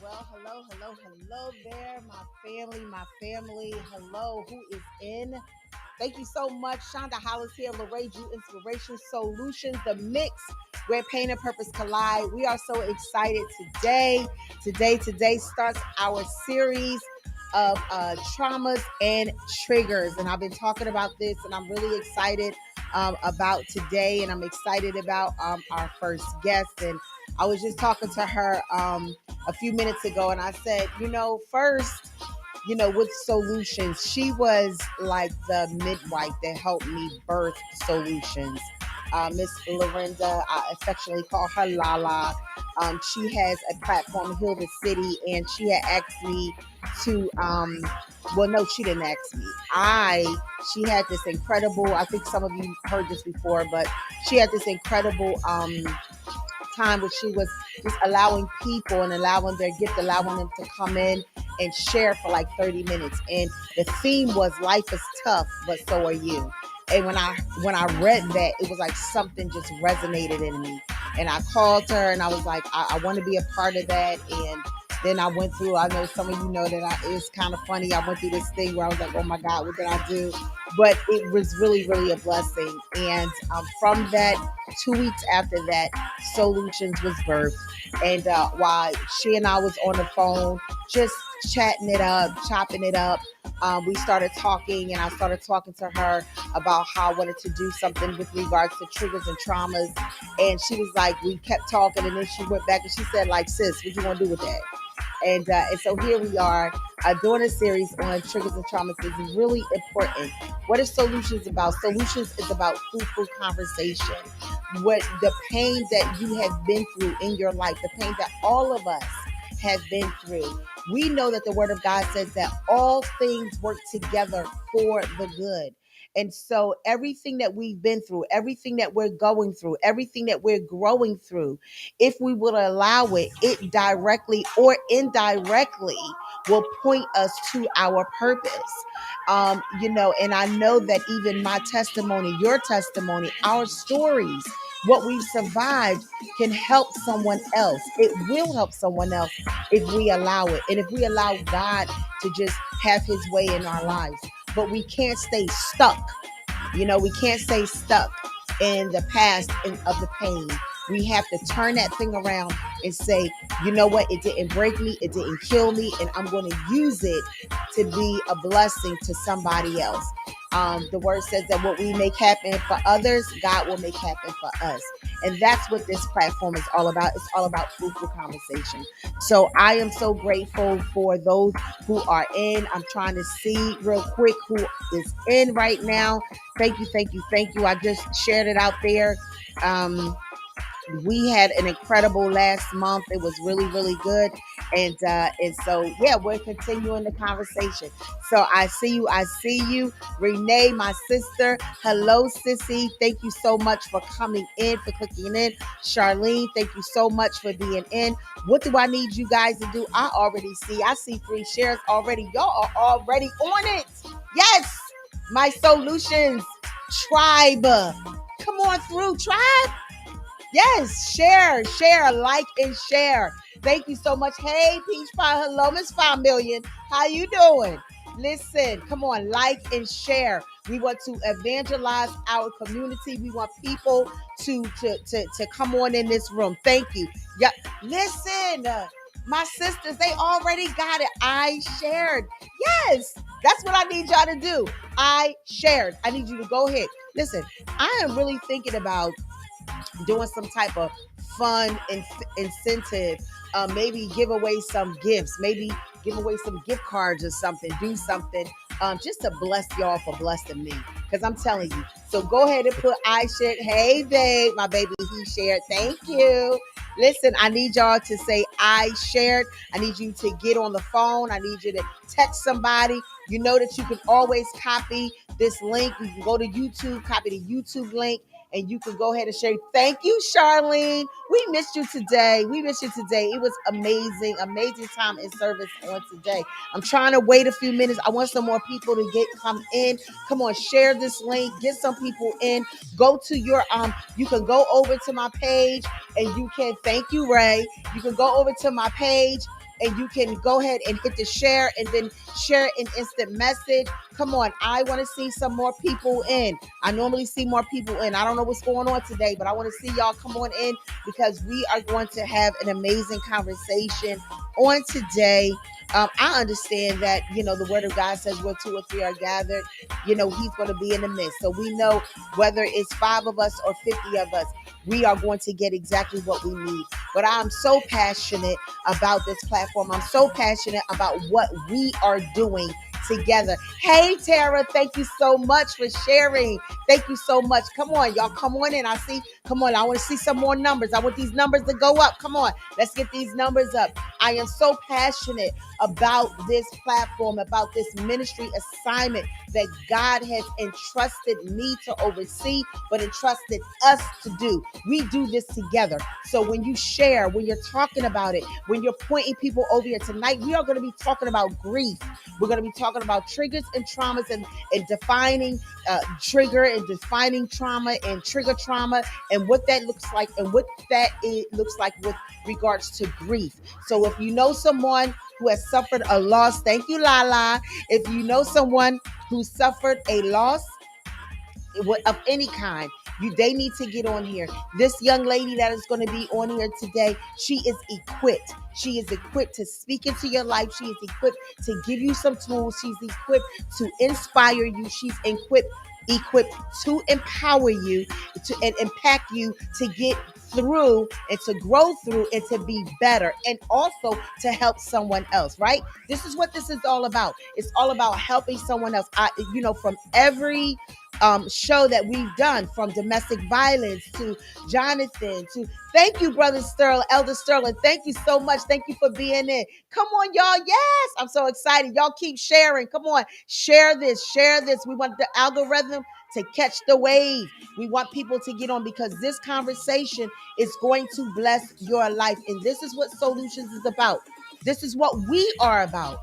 Hello there, my family. Hello, who is in? Thank you so much. Shonda Hollis here, Laurinda, Inspiration Solutions, the mix where pain and purpose collide. We are so excited today. Today starts our series of traumas and triggers. And I've been talking about this, and I'm really excited about today. And I'm excited about our first guest. And I was just talking to her a few minutes ago, and I said, first, with Soul-U-Tions, she was like the midwife that helped me birth Soul-U-Tions. Miss Laurinda, I affectionately call her Lala. She has a platform, Heal the City, and she had asked me to, well, no, she didn't ask me. She had this incredible, I think some of you heard this before, but she had this incredible time where she was just allowing people and allowing their gift, allowing them to come in and share for like 30 minutes. And the theme was life is tough, but so are you. And when I read that, it was like something just resonated in me. And I called her and I was like, I want to be a part of that. And then I went through, I know some of you know that it's kind of funny. I went through this thing where I was like, oh my God, what did I do? But it was really, really a blessing. And from that, 2 weeks after that, Soul-U-Tions was birthed. And while she and I was on the phone, just chatting it up, chopping it up, we started talking, and I started talking to her about how I wanted to do something with regards to triggers and traumas. And she was like, we kept talking, and then she went back and she said, like, sis, what you want to do with that? And so here we are doing a series on triggers and traumas. Is really important. What is Soul-U-Tions about? Soul-U-Tions is about fruitful conversation. What the pain that you have been through in your life, the pain that all of us have been through. We know that the Word of God says that all things work together for the good. And so everything that we've been through, everything that we're going through, everything that we're growing through, if we will allow it, it directly or indirectly will point us to our purpose. And I know that even my testimony, your testimony, our stories, what we've survived can help someone else. It will help someone else if we allow it. And if we allow God to just have his way in our lives. But we can't stay stuck. We can't stay stuck in the past of the pain. We have to turn that thing around and say, you know what? It didn't break me. It didn't kill me. And I'm going to use it to be a blessing to somebody else. The word says that what we make happen for others, God will make happen for us. And that's what this platform is all about. It's all about fruitful conversation. So I am so grateful for those who are in. I'm trying to see real quick who is in right now. Thank you. I just shared it out there. We had an incredible last month. It was really, really good. And so, yeah, we're continuing the conversation. So I see you. Renee, my sister. Hello, sissy. Thank you so much for coming in, for clicking in. Charlene, thank you so much for being in. What do I need you guys to do? I see 3 shares already. Y'all are already on it. Yes, my Soul-U-Tions tribe. Come on through, tribe. Yes, share, like, and share. Thank you so much. Hey, Peach Pie. Hello, Miss 5 Million. How you doing? Listen, come on, like and share. We want to evangelize our community. We want people to come on in this room. Thank you. Yeah, listen, my sisters, they already got it. I shared. Yes, that's what I need y'all to do. I shared. I need you to go ahead. Listen, I am really thinking about doing some type of fun and incentive, maybe give away some gifts, maybe give away some gift cards or something, do something just to bless y'all for blessing me, because I'm telling you. So go ahead and put I shared. Hey babe, my baby, he shared. Thank you. Listen, I need y'all to say I shared. I need you to get on the phone. I need you to text somebody. You know that you can always copy this link. You can go to YouTube, copy the YouTube link, and you can go ahead and share. Thank you, Charlene. We missed you today. It was amazing time in service on today. I'm trying to wait a few minutes. I want some more people to come in. Come on, share this link. Get some people in. Go to your you can go over to my page and you can, thank you, Ray. You can go over to my page and you can go ahead and hit the share and then share an instant message. Come on, I want to see some more people in. I normally see more people in. I don't know what's going on today, but I want to see y'all come on in because we are going to have an amazing conversation on today. I understand that, the word of God says where two or three are gathered, he's going to be in the midst. So we know whether it's 5 of us or 50 of us, we are going to get exactly what we need. But I'm so passionate about this platform. I'm so passionate about what we are doing together. Hey, Tara, thank you so much for sharing. Thank you so much. Come on, y'all, come on in. Come on, I want to see some more numbers. I want these numbers to go up. Come on, let's get these numbers up. I am so passionate about this platform, about this ministry assignment that God has entrusted me to oversee, but entrusted us to do. We do this together. So when you share, when you're talking about it, when you're pointing people over here tonight, we are going to be talking about grief. We're going to be talking about triggers and traumas and defining trigger and defining trauma and trigger trauma and what that looks like and what that looks like with regards to grief. So if you know someone who has suffered a loss, thank you, Lala. If you know someone who suffered a loss of any kind, they need to get on here. This young lady that is going to be on here today, she is equipped. She is equipped to speak into your life. She is equipped to give you some tools. She's equipped to inspire you. She's equipped to empower you and impact you to get through and to grow through and to be better and also to help someone else, right? This is what this is all about. It's all about helping someone else. From every show that we've done, from domestic violence to Jonathan to thank you, brother Sterling, Elder Sterling. Thank you so much. Thank you for being in. Come on, y'all. Yes, I'm so excited. Y'all keep sharing. Come on, share this, share this. We want the algorithm to catch the wave. We want people to get on because this conversation is going to bless your life. And this is what Soul-U-Tions is about. This is what we are about.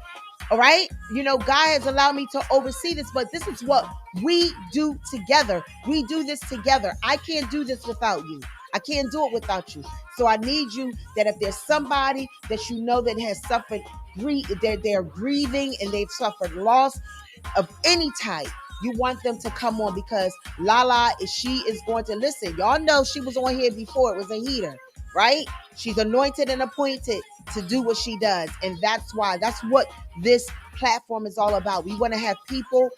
All right. God has allowed me to oversee this, but this is what we do together. We do this together. I can't do this without you. I can't do it without you. So I need you that if there's somebody that you know that has suffered grief, they're grieving and they've suffered loss of any type, you want them to come on because Lala, she is going to listen. Y'all know she was on here before. It was a heater, right? She's anointed and appointed to do what she does. And that's what this platform is all about. We want to have people,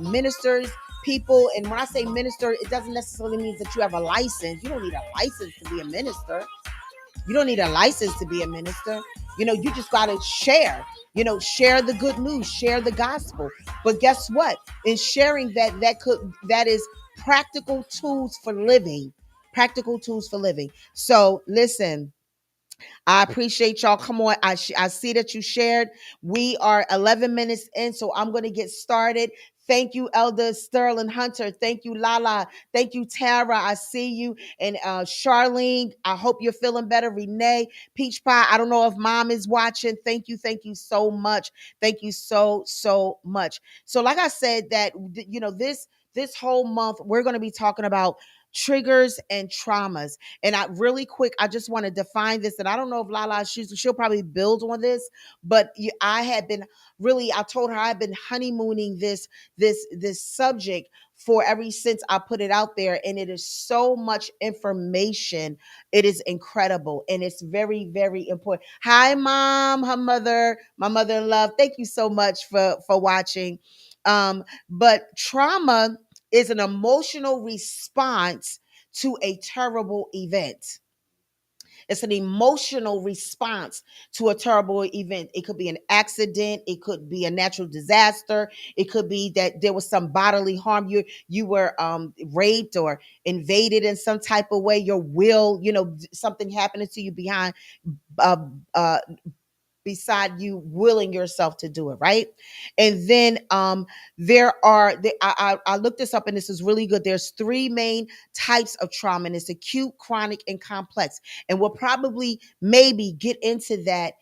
ministers, people. And when I say minister, it doesn't necessarily mean that you have a license. You don't need a license to be a minister. You don't need a license to be a minister. You just got to share. Share the good news, share the gospel. But guess what? In sharing that is practical tools for living. Practical tools for living. So listen, I appreciate y'all. Come on. I see that you shared. We are 11 minutes in, so I'm going to get started. Thank you, Elder Sterling Hunter. Thank you, Lala. Thank you, Tara. I see you. And Charlene, I hope you're feeling better. Renee, Peach Pie, I don't know if mom is watching. Thank you. Thank you so much. Thank you so, so much. So like I said, that, this whole month, we're going to be talking about triggers and traumas. And really quick, I just want to define this. And I don't know if Lala, she'll probably build on this, but I told her I've been honeymooning this subject for ever since I put it out there. And it is so much information. It is incredible. And it's very, very important. Hi, mom, my mother in love. Thank you so much for watching. But trauma is an emotional response to a terrible event. It's an emotional response to a terrible event. It could be an accident. It could be a natural disaster. It could be that there was some bodily harm. You were raped or invaded in some type of way. Your will, something happening to you behind uh, uh, beside you willing yourself to do it, right? And then I looked this up and this is really good. There's 3 main types of trauma, and it's acute, chronic, and complex. And we'll probably maybe get into that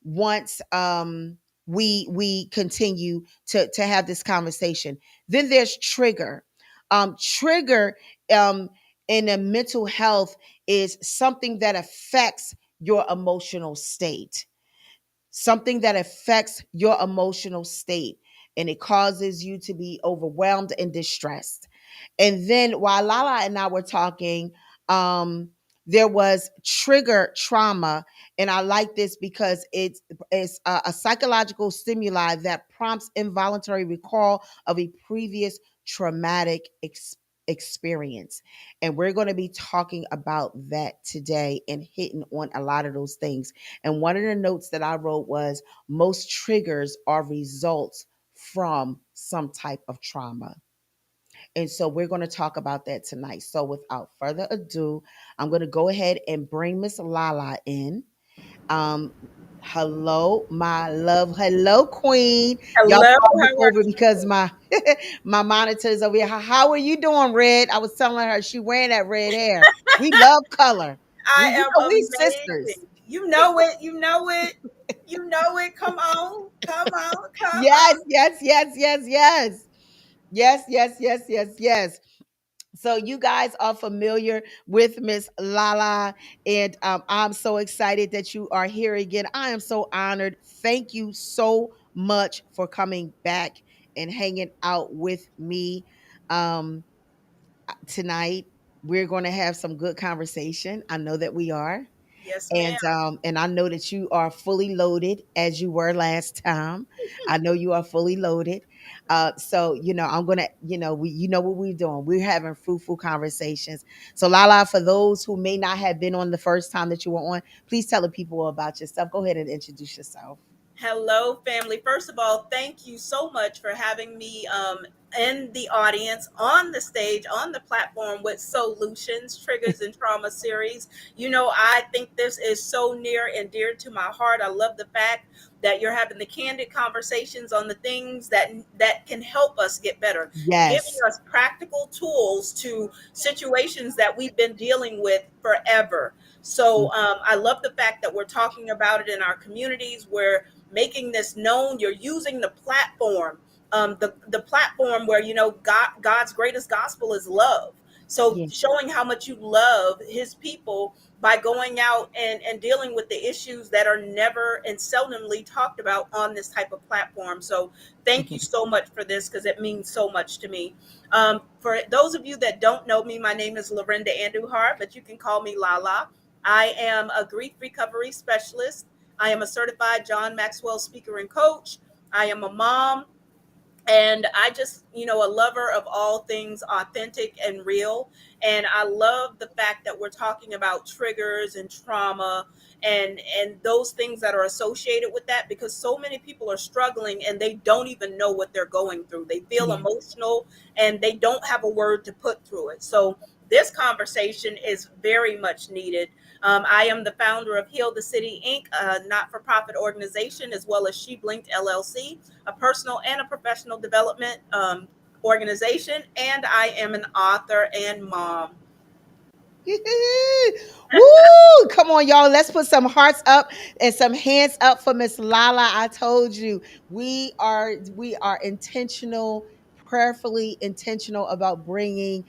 once we continue to have this conversation. Then there's trigger. Trigger in a mental health is something that affects your emotional state, something that affects your emotional state, and it causes you to be overwhelmed and distressed. And then while Lala and I were talking, um, there was trigger trauma. And I like this because it's a psychological stimuli that prompts involuntary recall of a previous traumatic experience. And we're going to be talking about that today and hitting on a lot of those things. And one of the notes that I wrote was most triggers are results from some type of trauma. And so we're going to talk about that tonight. So without further ado, I'm going to go ahead and bring Miss Lala in. Um, hello, my love. Hello, Queen. Y'all Hello, know I look how are over because you? my monitor is over here. How are you doing, Red? I was telling her she wearing that red hair. We love color. I You am know we sisters. amazing. You know it. You know it. You know it. Come on. Come on. Come Yes, on. yes, yes, yes, yes. Yes, yes, yes, yes, yes. So you guys are familiar with Miss Lala, and I'm so excited that you are here again. I am so honored. Thank you so much for coming back and hanging out with me tonight. We're going to have some good conversation. I know that we are. Yes, And ma'am. and I know that you are fully loaded as you were last time. I know you are fully loaded. So I'm gonna, you know what we're doing. We're having fruitful conversations. So Lala, for those who may not have been on the first time that you were on, please tell the people about yourself. Go ahead and introduce yourself. Hello, family. First of all, thank you so much for having me in the audience, on the stage, on the platform with Solutions, Triggers, and Trauma series. I think this is so near and dear to my heart. I love the fact that you're having the candid conversations on the things that can help us get better, giving Yes. us practical tools to situations that we've been dealing with forever. So I love the fact that we're talking about it in our communities where making this known. You're using the platform, the platform where God's greatest gospel is love. So Yeah. showing how much you love His people by going out and dealing with the issues that are never and seldomly talked about on this type of platform. So thank you so much for this because it means so much to me. For those of you that don't know me, my name is Laurinda Andujar, but you can call me Lala. I am a grief recovery specialist. I am a certified John Maxwell speaker and coach. I am a mom. And I just, a lover of all things authentic and real. And I love the fact that we're talking about triggers and trauma and those things that are associated with that, because so many people are struggling and they don't even know what they're going through. They feel Yeah. emotional and they don't have a word to put through it. So this conversation is very much needed. I am the founder of Heal the City Inc., a not-for-profit organization, as well as She Blinked LLC, a personal and a professional development organization, and I am an author and mom. Woo! Come on, y'all. Let's put some hearts up and some hands up for Miss Lala. I told you we are intentional, prayerfully intentional about bringing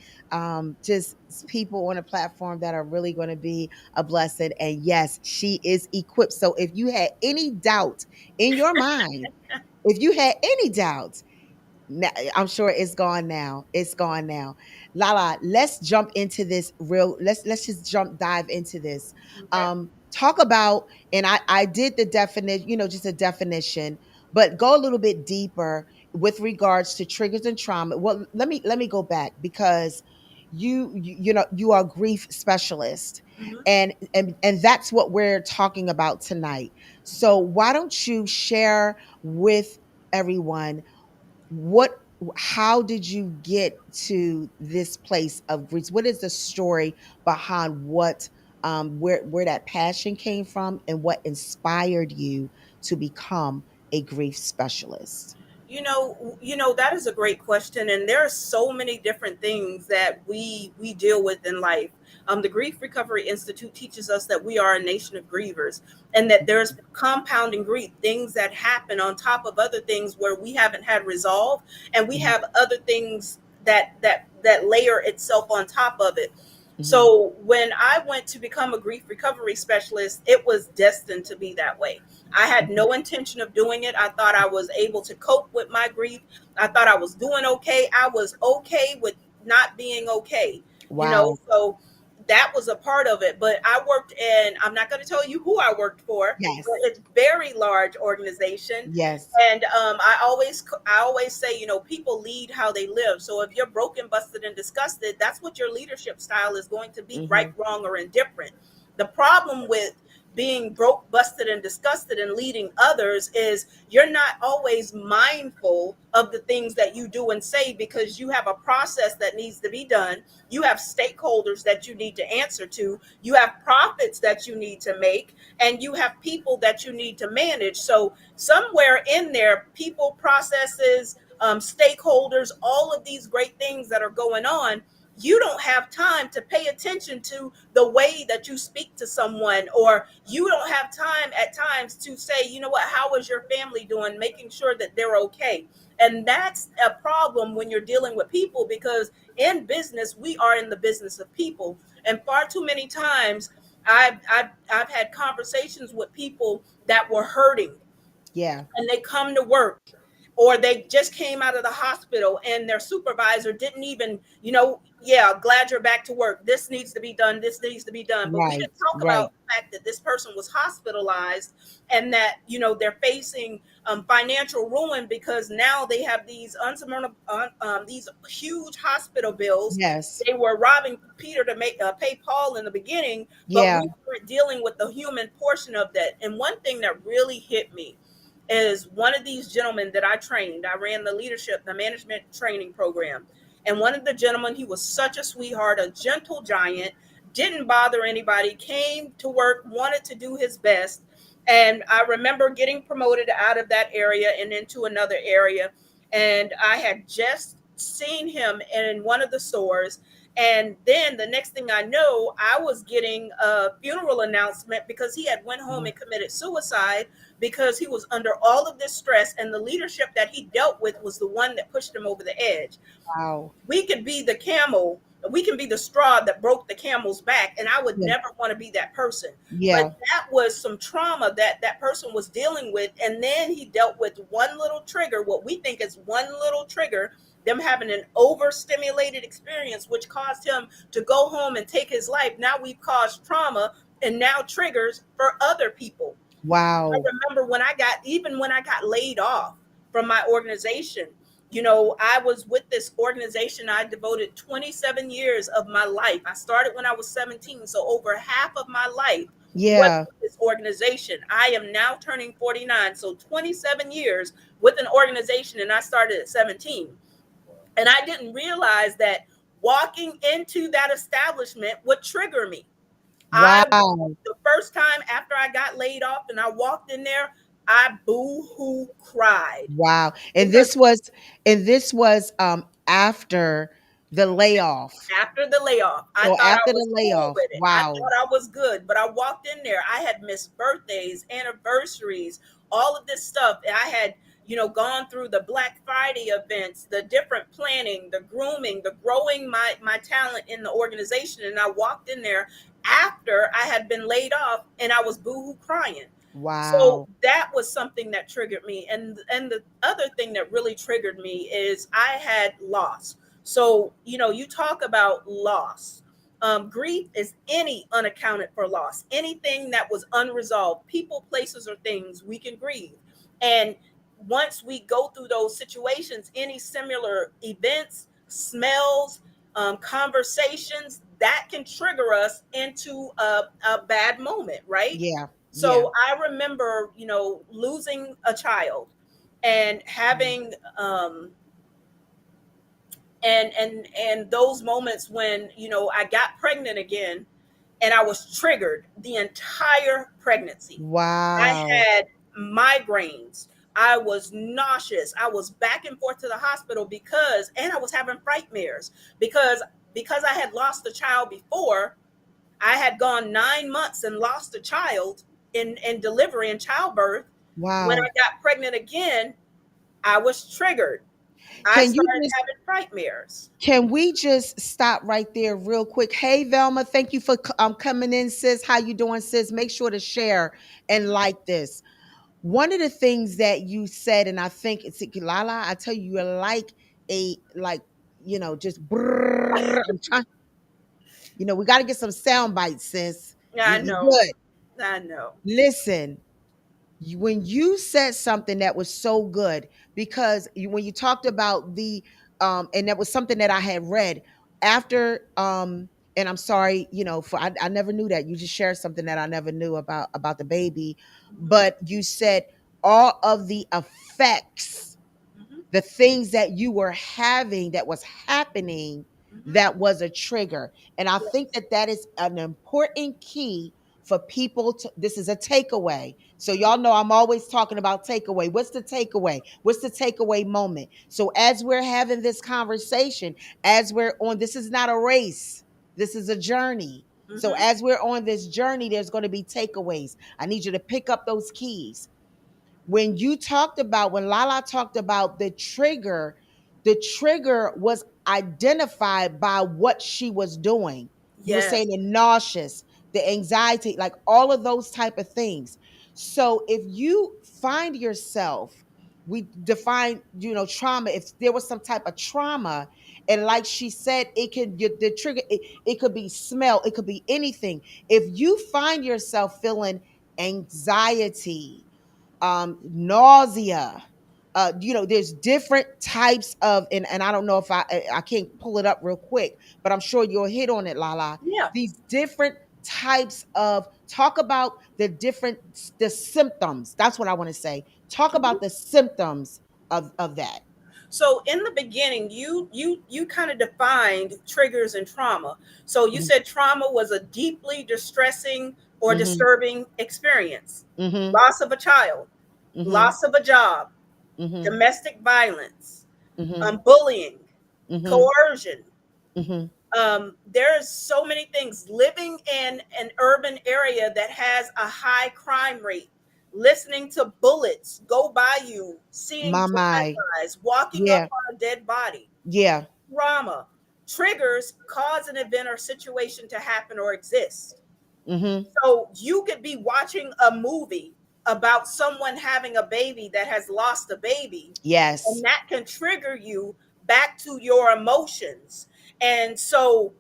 just people on a platform that are really going to be a blessing. And yes, she is equipped. So if you had any doubt in your mind, if you had any doubt, I'm sure it's gone now. It's gone now. Lala, let's jump into this real. Let's just dive into this. Okay. Talk about, and I did the definition, just a definition, but go a little bit deeper with regards to triggers and trauma. Well, let me go back because you are a grief specialist, Mhm. and that's what we're talking about tonight. So why don't you share with everyone what how did you get to this place of grief? What is the story behind what where that passion came from and what inspired you to become a grief specialist? That is a great question, and there are so many different things that we deal with in life. The Grief Recovery Institute teaches us that we are a nation of grievers, and that there's compounding grief, things that happen on top of other things where we haven't had resolved, and we Mhm. have other things that layer itself on top of it. Hmm. So when I went to become a grief recovery specialist, it was destined to be that way. I had no intention of doing it. I thought I was able to cope with my grief. I thought I was doing okay. I was okay with not being okay, Wow. So that was a part of it. But I worked in, I'm not going to tell you who I worked for, but Yes. it's very large organization. Yes. And I always say, people lead how they live. So if you're broken, busted, and disgusted, that's what your leadership style is going to be: right, Hmm. wrong, or indifferent. The problem with being broke, busted, and disgusted and leading others is you're not always mindful of the things that you do and say, because you have a process that needs to be done. You have stakeholders that you need to answer to. You have profits that you need to make, and you have people that you need to manage. So somewhere in there, people, processes, stakeholders, all of these great things that are going on, you don't have time to pay attention to the way that you speak to someone, or you don't have time at times to say, how is your family doing, making sure that they're okay. And that's a problem when you're dealing with people, because in business, we are in the business of people. And far too many times, I've had conversations with people that were hurting, Yeah. and they come to work, or they just came out of the hospital, and their supervisor didn't even, yeah, glad you're back to work, this needs to be done, this needs to be done, but we Right. didn't talk Right. about the fact that this person was hospitalized, and that, they're facing financial ruin, because now they have these unsurmountable, these huge hospital bills. Yes. They were robbing Peter to make pay Paul in the beginning, but Yeah. we weren't dealing with the human portion of that. And one thing that really hit me is one of these gentlemen that I trained. I ran the management training program. And one of the gentlemen, he was such a sweetheart, a gentle giant, didn't bother anybody, came to work, wanted to do his best. And I remember getting promoted out of that area and into another area. And I had just seen him in one of the stores. And then the next thing I know, I was getting a funeral announcement, because he had went home and committed suicide, because he was under all of this stress, and the leadership that he dealt with was the one that pushed him over the edge. Wow. We could be the camel, we can be the straw that broke the camel's back, and I would Yeah. never want to be that person. But Yeah. that was some trauma that that person was dealing with, and then he dealt with one little trigger, what we think is one little trigger, them having an overstimulated experience, which caused him to go home and take his life. Now we've caused trauma and now triggers for other people. I Wow. remember even when I got laid off from my organization, I was with this organization. I devoted 27 years of my life. I started when I was 17. So over half of my life was Yeah. with this organization. I am now turning 49. So 27 years with an organization, and I started at 17. And I didn't realize that walking into that establishment would trigger me. I Wow. The first time after I got laid off and I walked in there, I boo-hoo cried, Wow. because And this was after the layoff. after the layoff, I So thought I after the was cool layoff. with it. I Wow. thought I was good, but I walked in there. I had missed birthdays, anniversaries, all of this stuff. I had, gone through the Black Friday events, the different planning, the grooming, the growing my talent in the organization. And I walked in there after I had been laid off, and I was boohoo crying. So Wow. that was something that triggered me. And the other thing that really triggered me is I had loss. So, you talk about loss. Grief is any unaccounted for loss, anything that was unresolved, people, places, or things we can grieve. And once we go through those situations, any similar events, smells, conversations, that can trigger us into a bad moment, right? Yeah. Yeah. So I remember, losing a child and having and those moments when, I got pregnant again, and I was triggered the entire pregnancy. I Wow. had migraines. I was nauseous. I was back and forth to the hospital, and I was having frightmares, because I had lost a child before. I had gone 9 months and lost a child in delivery and childbirth. When I Wow. got pregnant again, I was triggered. I Can you started just having nightmares. can we just stop right there real quick? Hey Velma, thank you for coming in, sis. How you doing, sis? Make sure to share and like this. One of the things that you said, and I think it's Lala, I tell you, you're like a like, just brrr, I'm trying, we got to get some sound bites, sis. Yeah, I You know. good. I know. Listen, when you said something that was so good, because when you talked about the and that was something that I had read after and I'm sorry, for I never knew that. You just shared something that I never knew about the baby, Hmm. but you said all of the effects, Hmm. the things that you were having that was happening, Hmm. that was a trigger. And I think Yes. that that is an important key for people to, this is a takeaway. So Hmm. y'all know I'm always talking about takeaway. What's the takeaway? What's the takeaway moment? So as we're having this conversation, as we're on, this is not a race, this is a journey. So Hmm. as we're on this journey, there's going to be takeaways. I need you to pick up those keys. When you talked about, when Lala talked about the trigger was identified by what she was doing. You were Yes. saying the nauseous, the anxiety, like all of those type of things. So if you find yourself, we define, trauma, if there was some type of trauma, and like she said, it could, the trigger, it could be smell, it could be anything. If you find yourself feeling anxiety, nausea, there's different types of, and I don't know if I can't pull it up real quick, but I'm sure you'll hit on it, Lala. Yeah. These different types of, talk about the symptoms. That's what I want to say. Talk about the symptoms of that. So in the beginning, you kind of defined triggers and trauma. So you Mm-hmm. said trauma was a deeply distressing or Mm-hmm. disturbing experience. Mm-hmm. Loss of a child, Mm-hmm. loss of a job, Mm-hmm. domestic violence, Mm-hmm. bullying, Mm-hmm. coercion. Mm-hmm. There's so many things. Living in an urban area that has a high crime rate, listening to bullets go by you, seeing My. drive-bys, walking up Yeah. on a dead body, Yeah. trauma, triggers cause an event or situation to happen or exist. Mm-hmm. So you could be watching a movie about someone having a baby that has lost a baby, and Yes. that can trigger you back to your emotions. And so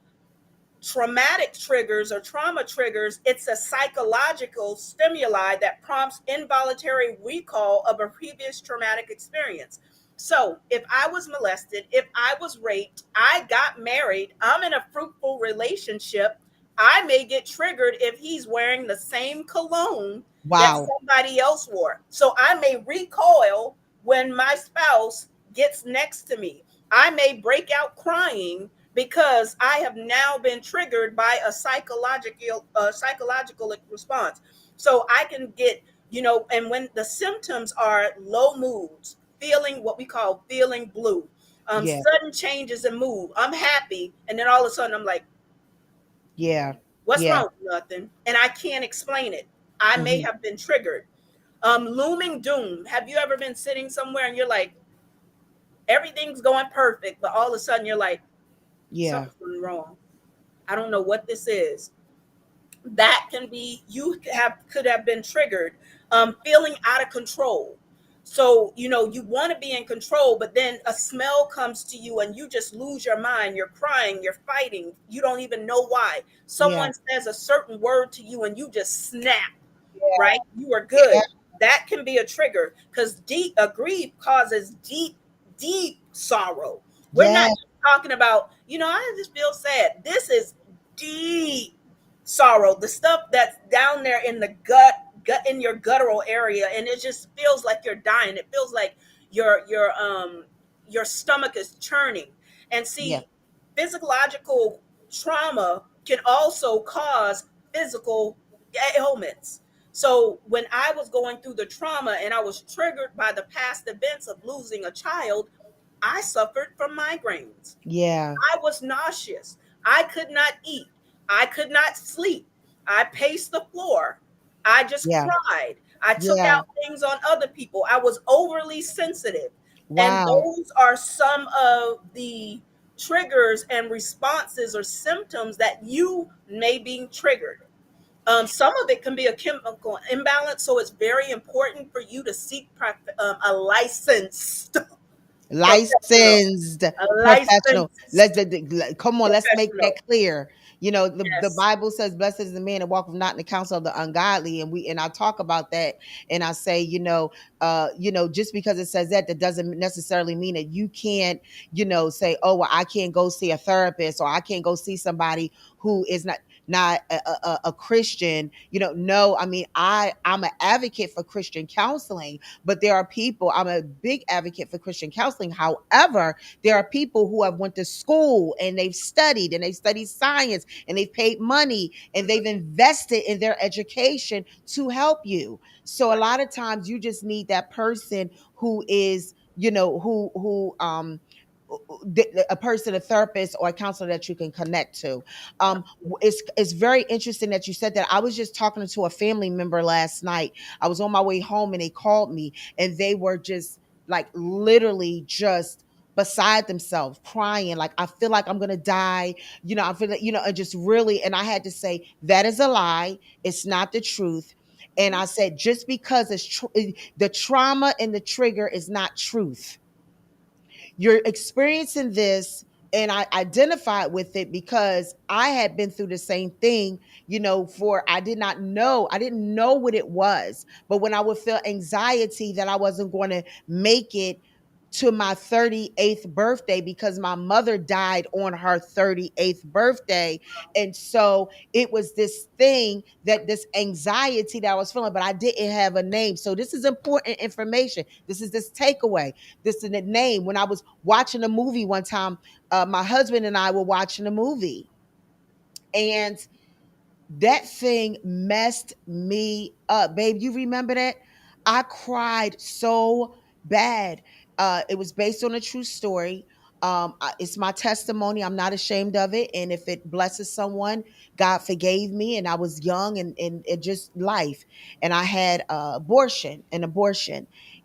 traumatic triggers or trauma triggers, it's a psychological stimuli that prompts involuntary recall of a previous traumatic experience. So, if I was molested, if I was raped, I got married, I'm in a fruitful relationship, I may get triggered if he's wearing the same cologne that Wow. somebody else wore. So, I may recoil when my spouse gets next to me. I may break out crying because I have now been triggered by a psychological response. So I can get, and when the symptoms are low moods, feeling what we call feeling blue, Yeah. sudden changes in mood. I'm happy, and then all of a sudden I'm like, Yeah. "What's Yeah. wrong?" Nothing, and I can't explain it. I may Mm-hmm. have been triggered. Looming doom. Have you ever been sitting somewhere and you're like, everything's going perfect, but all of a sudden you're like, Yeah. something's going wrong. I don't know what this is. That can be, you have could have been triggered. Feeling out of control. So you want to be in control, but then a smell comes to you and you just lose your mind. You're crying, you're fighting, you don't even know why. Yeah. Someone says a certain word to you and you just snap. Yeah. Right, you are Yeah. good. That can be a trigger because deep grief causes deep sorrow. We're not Yeah. just talking about, I just feel sad. This is deep sorrow, the stuff that's down there in the gut in your guttural area, and it just feels like you're dying. It feels like your stomach is churning. And Yeah. see, physiological trauma can also cause physical ailments. So when I was going through the trauma and I was triggered by the past events of losing a child, I suffered from migraines. Yeah. I was nauseous. I could not eat. I could not sleep. I paced the floor. I just Yeah. cried. I took Yeah. out things on other people. I was overly sensitive. And Wow. those are some of the triggers and responses or symptoms that you may be triggered. Some of it can be a chemical imbalance, so it's very important for you to seek a licensed professional. Licensed A professional. Let's licensed come on, let's make that professional. clear. You know, the Yes. Bible says, "Blessed is the man that walketh not in the counsel of the ungodly," and I talk about that, and I say, just because it says that, that doesn't necessarily mean that you can't, say, "Oh, well, I can't go see a therapist, or I can't go see somebody who is not a Christian." No, I mean, I'm an advocate for Christian counseling, but there are people, I'm a big advocate for Christian counseling. However, there are people who have went to school and they've studied science and they've paid money and they've Mhm. invested in their education to help you. So a Right. lot of times you just need that person who is, a person, a therapist, or a counselor that you can connect to. It's very interesting that you said that. I was just talking to a family member last night. I was on my way home and they called me and they were just like literally just beside themselves crying, like, I feel like I'm gonna die. I feel like, and just really, and I had to say that is a lie. It's not the truth. And Mhm. I said, just because the trauma and the trigger is not truth, you're experiencing this. And I identified with it because I had been through the same thing, for I didn't know what it was. But when I would feel anxiety that I wasn't going to make it to my 38th birthday, because my mother died on her 38th birthday. And so it was this thing, that this anxiety that I was feeling, but I didn't have a name. So this is important information. This is this takeaway. This is the name. When I was watching a movie one time, my husband and I were watching a movie, and that thing messed me up, babe. You remember that? I cried so bad. It was based on a true story. It's my testimony. I'm not ashamed of it. And if it blesses someone, God forgave me. And I was young, and it just life. And I had an abortion.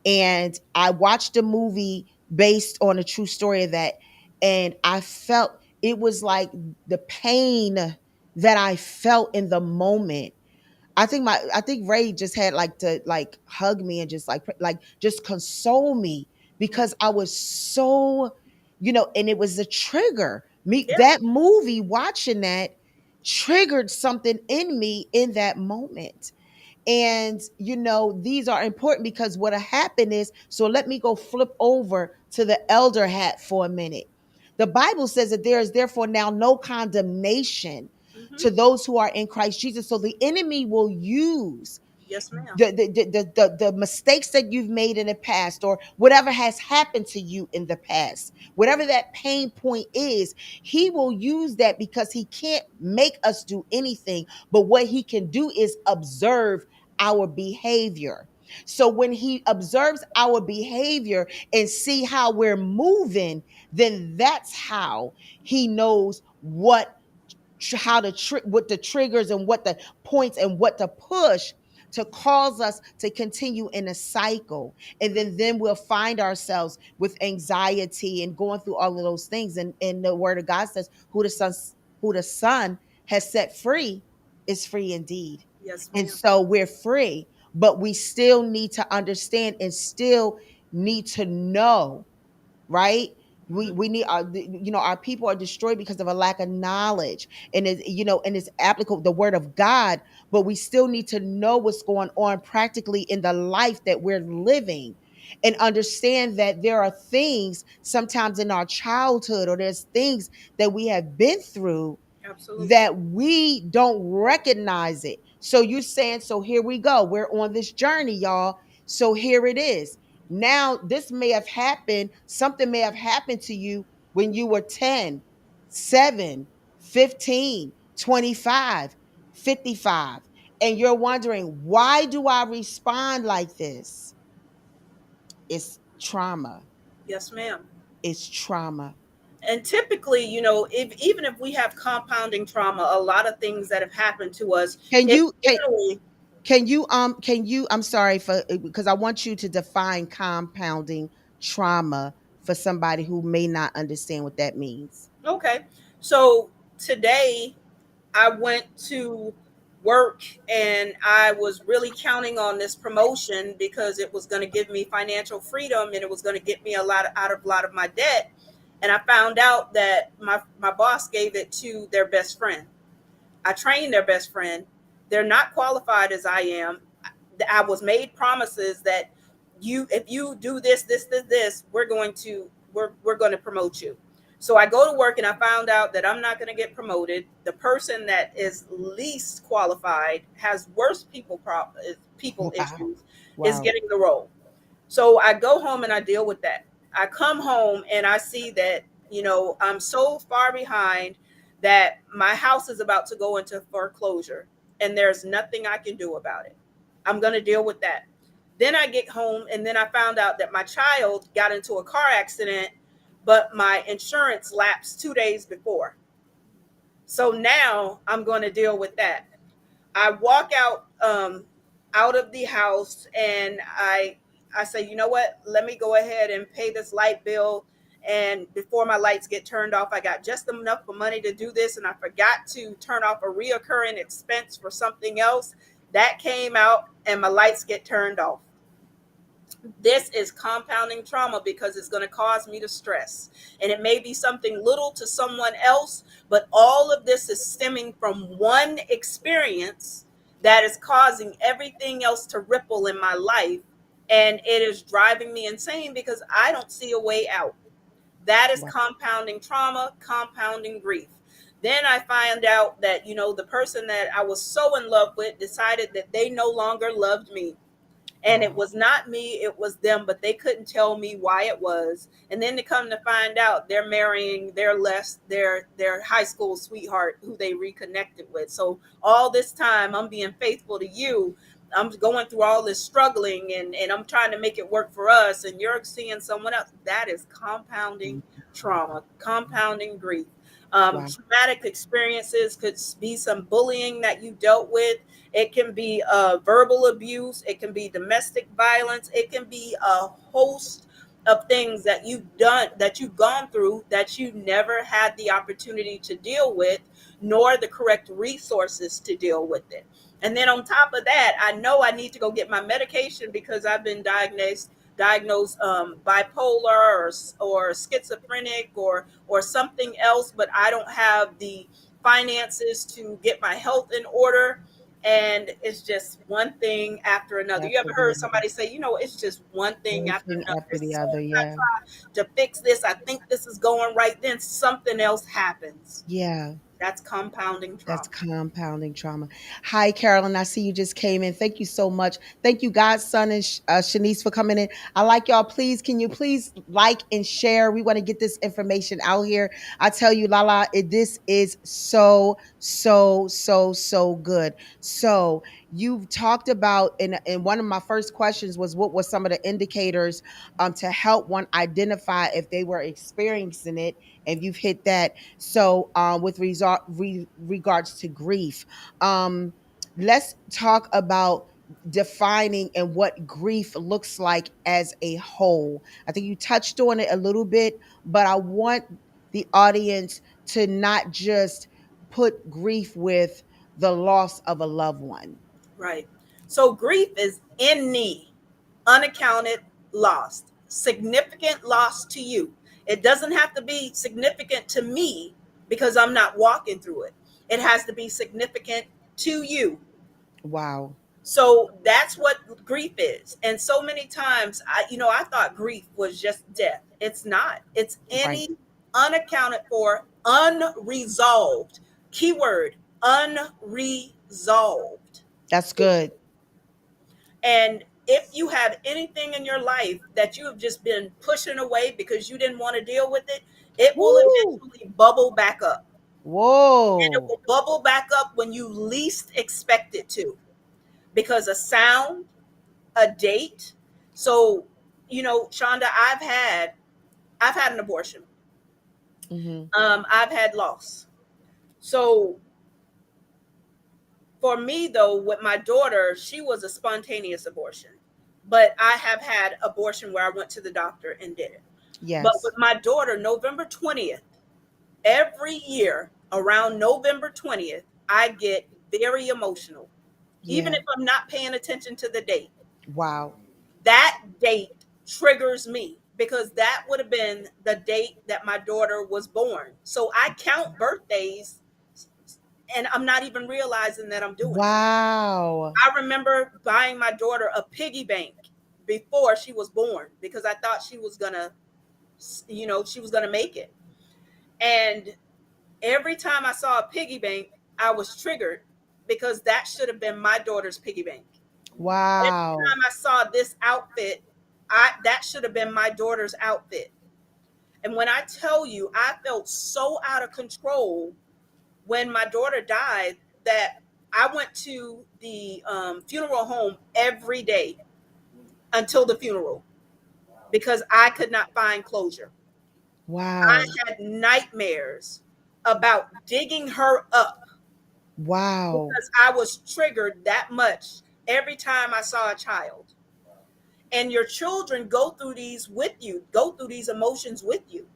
And I watched a movie based on a true story of that. And I felt it was like the pain that I felt in the moment. I think Ray just had like to like hug me and just like just console me, Mhm. because I was so, and it was a trigger. Me Yeah. that movie, watching that triggered something in me in that moment. And these are important, because what happened is, so let me go flip over to the elder hat for a minute. The Bible says that there is therefore now no condemnation Hmm. to those who are in Christ Jesus. So the enemy will use Yes, ma'am. the mistakes that you've made in the past, or whatever has happened to you in the past, whatever that pain point is. He will use that, because he can't make us do anything, but what he can do is observe our behavior. So when he observes our behavior and see how we're moving, then that's how he knows how to what the triggers and what the points and what to push to cause us to continue in a cycle. And then we'll find ourselves with anxiety and going through all of those things. And the word of God says, who the son has set free is free indeed. Yes, And ma'am. so we're free, but we still need to understand and still need to know, right? we Hmm. we need our people are destroyed because of a lack of knowledge. And it's applicable, the word of God, but we still need to know what's going on practically in the life that we're living, and understand that there are things sometimes in our childhood, or there's things that we have been through Absolutely. that we don't recognize it. So you're saying, so here we go. We're on this journey, y'all. So here it is. Now, this may have happened, something may have happened to you when you were 10, 7, 15, 25, 55. And you're wondering, why do I respond like this? It's trauma. Yes, ma'am. It's trauma. And typically, if even if we have compounding trauma, a lot of things that have happened to us, Can it you can literally. can you I'm sorry for, because I want you to define compounding trauma for somebody who may not understand what that means? Okay. So today I went to work and I was really counting on this promotion because it was going to give me financial freedom and it was going to get me a lot out of a lot of my debt. And I found out that my boss gave it to their best friend. I trained their best friend. They're not qualified as I am. I was made promises that if you do this, we're going to promote you. So I go to work and I found out that I'm not going to get promoted. The person that is least qualified has worse people Wow. issues is Wow. getting the role. So I go home and I deal with that. I come home and I see that, I'm so far behind that my house is about to go into foreclosure and there's nothing I can do about it. I'm going to deal with that. Then I get home and then I found out that my child got into a car accident, but my insurance lapsed 2 days before. So now I'm going to deal with that. I walk out of the house and I say, you know what? Let me go ahead and pay this light bill. And before my lights get turned off, I got just enough of money to do this, and I forgot to turn off a reoccurring expense for something else. That came out, and my lights get turned off. This is compounding trauma because it's going to cause me to stress. And it may be something little to someone else, but all of this is stemming from one experience that is causing everything else to ripple in my life. And it is driving me insane because I don't see a way out. That is Wow. compounding trauma, compounding grief. Then I find out that, the person that I was so in love with decided that they no longer loved me, and it Wow. was not me, it was them, but they couldn't tell me why it was. And then to come to find out, they're marrying their high school sweetheart who they reconnected with. So all this time I'm being faithful to you, I'm going through all this struggling, and I'm trying to make it work for us, and you're seeing someone else. That is compounding trauma, compounding grief. Wow. Traumatic experiences could be some bullying that you dealt with. It can be verbal abuse. It can be domestic violence. It can be a host of things that you've done, that you've gone through, that you never had the opportunity to deal with, nor the correct resources to deal with it. And then on top of that, I know I need to go get my medication because I've been diagnosed bipolar or schizophrenic or something else, but I don't have the finances to get my health in order. And it's just one thing after another. You ever After the heard other. somebody say, it's just one thing One after thing another? after As the soon other. as I Yeah. try to fix this, I think this is going right, then something else happens. Yeah. That's compounding That's trauma. compounding trauma. Hi, Carolyn. I see you just came in. Thank you so much. Thank you, Godson and Shanice, for coming in. I like y'all. Please, can you please like and share? We want to get this information out here. I tell you, Lala, this is so, so, so, so good. So you've talked about, and one of my first questions was, what were some of the indicators to help one identify if they were experiencing it? And you've hit that. So, with regards to grief, let's talk about defining and what grief looks like as a whole. I think you touched on it a little bit, but I want the audience to not just put grief with the loss of a loved one. Right. So grief is any unaccounted loss, significant loss to you. It doesn't have to be significant to me because I'm not walking through it. It has to be significant to you. Wow. So that's what grief is. And so many times I thought grief was just death. It's not. It's Right. any unaccounted for, unresolved. Keyword, unresolved. That's good. And if you have anything in your life that you have just been pushing away because you didn't want to deal with it, it will Woo. eventually bubble back up. And it Whoa. will bubble back up when you least expect it to, because a sound, a date. So, Shonda, I've had an abortion. Hmm. I've had loss. So for me though, with my daughter, she was a spontaneous abortion. but I have had abortion where I went to the doctor and did it. But with Yes. my daughter, November 20th, every year around November 20th, I get very emotional, even Yeah. if I'm not paying attention to the date. Wow. That date triggers me because that would have been the date that my daughter was born. So I count birthdays and I'm not even realizing that I'm doing it. Wow. I remember buying my daughter a piggy bank before she was born because I thought she was going to, she was going to make it. And every time I saw a piggy bank, I was triggered because that should have been my daughter's piggy bank. Every Wow. time I saw this outfit, I that should have been my daughter's outfit. And when I tell you, I felt so out of control when my daughter died that I went to the funeral home every day until the funeral because I could not find closure. I Wow. had nightmares about digging her up Wow. because I was triggered that much every time I saw a child. And your children go through these with you, go through these emotions with you.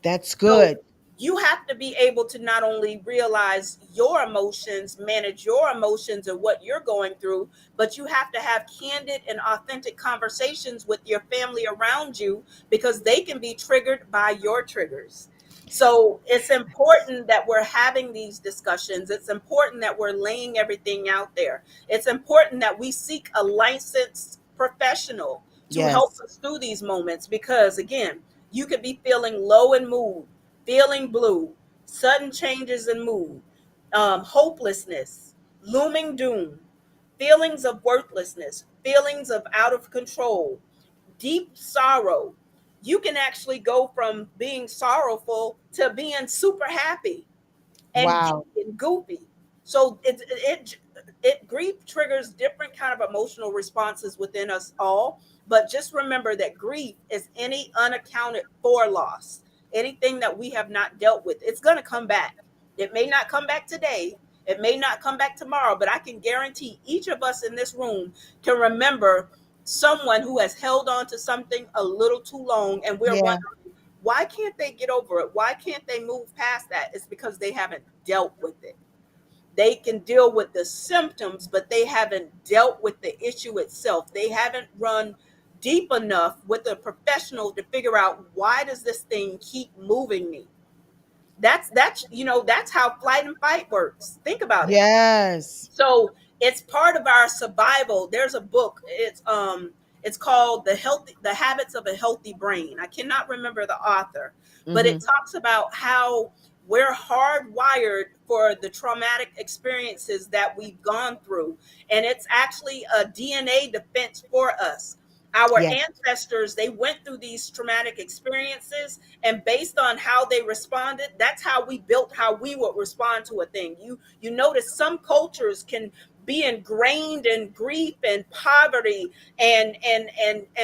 That's So good. you have to be able to not only realize your emotions, manage your emotions and what you're going through, but you have to have candid and authentic conversations with your family around you because they can be triggered by your triggers. So it's important that we're having these discussions. It's important that we're laying everything out there. It's important that we seek a licensed professional to help Yes. us through these moments because, again, you could be feeling low in mood, feeling blue, sudden changes in mood, hopelessness, looming doom, feelings of worthlessness, feelings of out of control, deep sorrow. You can actually go from being sorrowful to being super happy and Wow. giddy and goofy. So it grief triggers different kind of emotional responses within us all. But just remember that grief is any unaccounted for loss, anything that we have not dealt with. It's going to come back. It may not come back today. It may not come back tomorrow, but I can guarantee each of us in this room can remember someone who has held on to something a little too long, and we're Yeah. wondering why can't they get over it? Why can't they move past that? It's because they haven't dealt with it. They can deal with the symptoms, but they haven't dealt with the issue itself. They haven't run deep enough with a professional to figure out why does this thing keep moving me. That's how flight and fight works. Think about it. Yes. So it's part of our survival. There's a book. It's called The Habits of a Healthy Brain. I cannot remember the author, but it Mm-hmm. talks about how we're hardwired for the traumatic experiences that we've gone through. And it's actually a DNA defense for us. Our Yes. ancestors, they went through these traumatic experiences, and based on how they responded, that's how we built how we would respond to a thing. You notice some cultures can be ingrained in grief and poverty and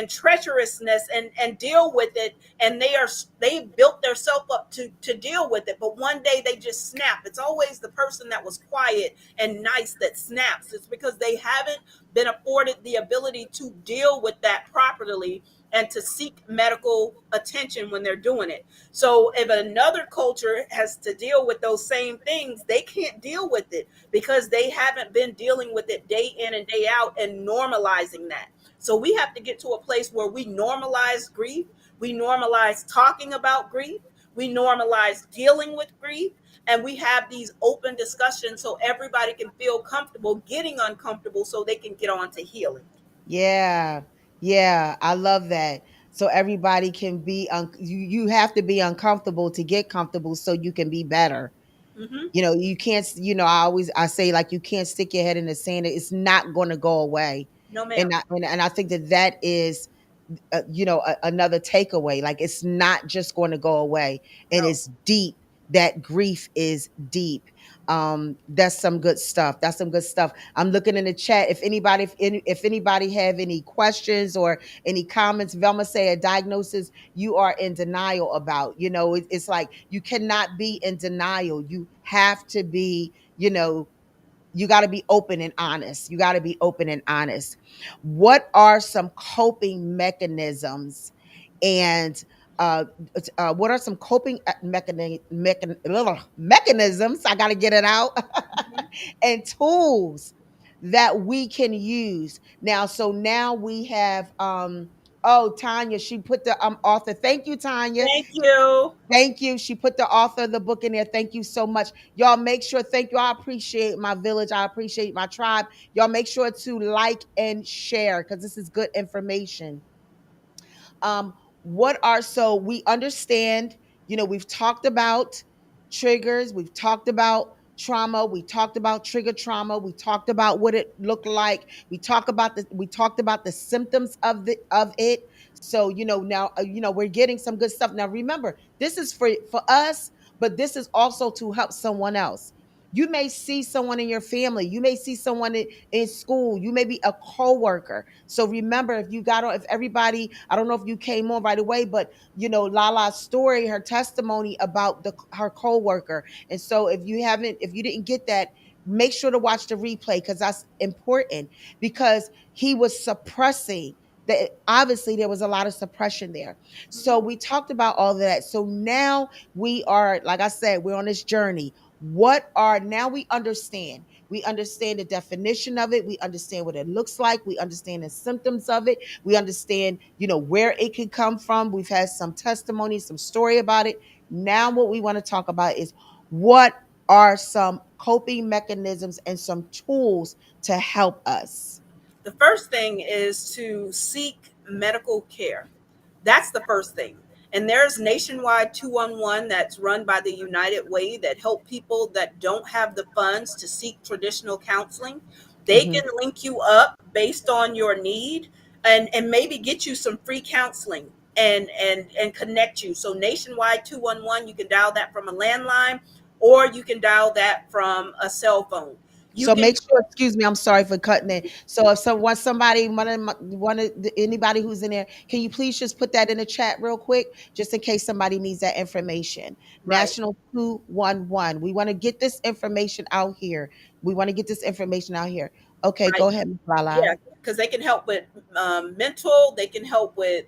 treacherousness and deal with it, and they built themselves up to deal with it, but one day they just snap. It's always the person that was quiet and nice that snaps. It's because they haven't been afforded the ability to deal with that properly and to seek medical attention when they're doing it. So if another culture has to deal with those same things, they can't deal with it because they haven't been dealing with it day in and day out and normalizing that. So we have to get to a place where we normalize grief, we normalize talking about grief, we normalize dealing with grief, and we have these open discussions so everybody can feel comfortable getting uncomfortable so they can get on to healing. Yeah. Yeah. I love that. So everybody can be you have to be uncomfortable to get comfortable so you can be better. Hmm. You can't, I say, like, you can't stick your head in the sand. It's not going to go away. No, ma'am. And I think that is another takeaway. Like, it's not just going to go away, and No. it's deep. That grief is deep. That's some good stuff. That's some good stuff. I'm looking in the chat. If anybody have any questions or any comments, Velma say a diagnosis you are in denial about. It's like you cannot be in denial. You have to be, You got to be open and honest. You got to be open and honest. What are some coping mechanisms and uh, what are some coping mechanisms? I got to get it out Mhm. and tools that we can use now. So now we have oh, Tanya, she put the author. Thank you, Tanya. Thank you. Thank you. She put the author of the book in there. Thank you so much. Y'all make sure, thank you. I appreciate my village. I appreciate my tribe. Y'all make sure to like and share because this is good information. um what are, so we understand, we've talked about triggers, we've talked about trauma, we talked about trigger trauma, we talked about what it looked like, we talked about the symptoms of it. So now we're getting some good stuff. Now remember, this is for us, but this is also to help someone else. You may see someone in your family, you may see someone in school, you may be a coworker. So remember, if you got on, if everybody, I don't know if you came on right away, but Lala's story, her testimony about her coworker. And so if you didn't get that, make sure to watch the replay because that's important, because he was suppressing that. Obviously there was a lot of suppression there. So Mhm. we talked about all of that. So now we are, like I said, we're on this journey. What are, now we understand the definition of it, we understand what it looks like, we understand the symptoms of it, we understand where it can come from. We've had some testimony, some story about it. Now what we want to talk about is what are some coping mechanisms and some tools to help us. The first thing is to seek medical care. That's the first thing. And there's nationwide 211 that's run by the United Way that help people that don't have the funds to seek traditional counseling. They Mhm. can link you up based on your need and maybe get you some free counseling and connect you. So nationwide 211, you can dial that from a landline or you can dial that from a cell phone. You So can make sure, excuse me, I'm sorry for cutting it. So if someone, somebody, anybody who's in there, can you please just put that in the chat real quick, just in case somebody needs that information? right. National 211. We want to get this information out here. We want to get this information out here. Okay, Right. go ahead, Ms. Lala. Yeah, because they can help with mental, they can help with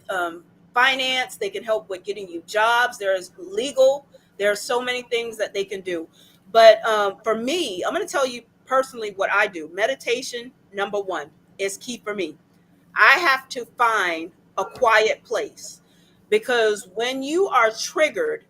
finance, they can help with getting you jobs. There's legal. There are so many things that they can do. But for me, I'm going to tell you personally what I do. Meditation, number one, is key for me. I have to find a quiet place because when you are triggered,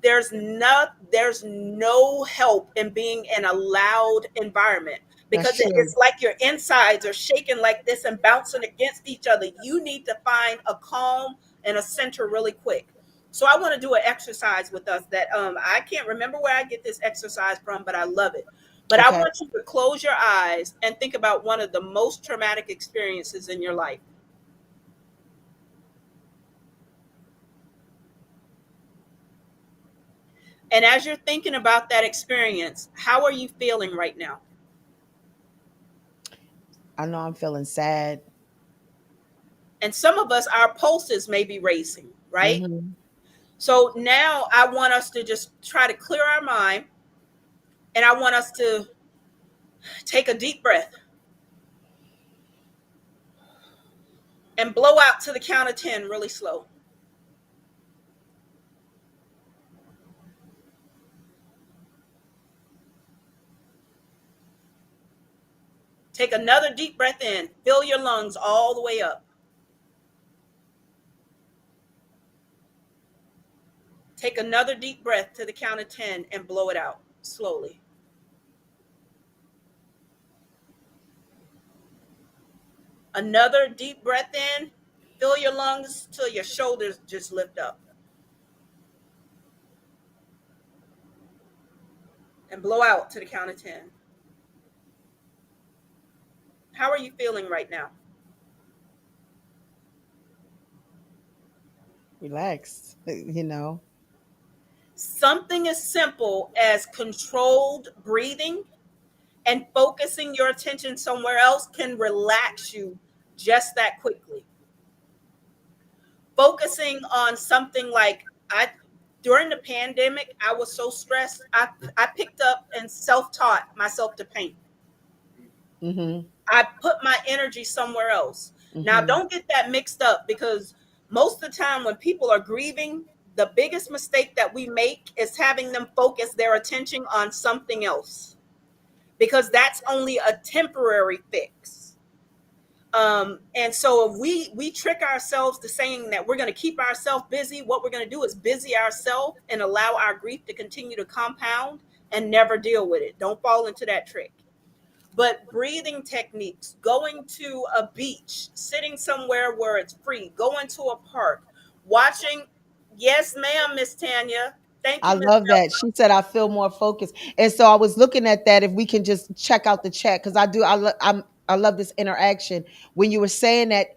there's no help in being in a loud environment That's because true. it's like your insides are shaking like this and bouncing against each other. You need to find a calm and a center really quick. So I want to do an exercise with us that I can't remember where I get this exercise from, but I love it. But I Okay. want you to close your eyes and think about one of the most traumatic experiences in your life. And as you're thinking about that experience, how are you feeling right now? I know I'm feeling sad. And some of us, our pulses may be racing, right? Hmm. So now I want us to just try to clear our mind, and I want us to take a deep breath and blow out to the count of 10 really slow. Take another deep breath in, fill your lungs all the way up. Take another deep breath to the count of 10 and blow it out slowly. Another deep breath in, fill your lungs till your shoulders just lift up and blow out to the count of 10. How are you feeling right now? Relax. Something as simple as controlled breathing and focusing your attention somewhere else can relax you just that quickly. Focusing on something like I during the pandemic, I was so stressed. I picked up and self-taught myself to paint. Mm-hmm. I put my energy somewhere else. Now, Mm-hmm. don't get that mixed up, because most of the time when people are grieving, the biggest mistake that we make is having them focus their attention on something else, because that's only a temporary fix. And so if we trick ourselves to saying that we're going to keep ourselves busy, what we're going to do is busy ourselves and allow our grief to continue to compound and never deal with it. Don't fall into that trick. But breathing techniques, going to a beach, sitting somewhere where it's free, going to a park, watching. Yes, ma'am, Miss Tanya. Thank I you, Miss love that. Bella. She said I feel more focused. And so I was looking at that if we can just check out the chat cuz I do I love this interaction. When you were saying that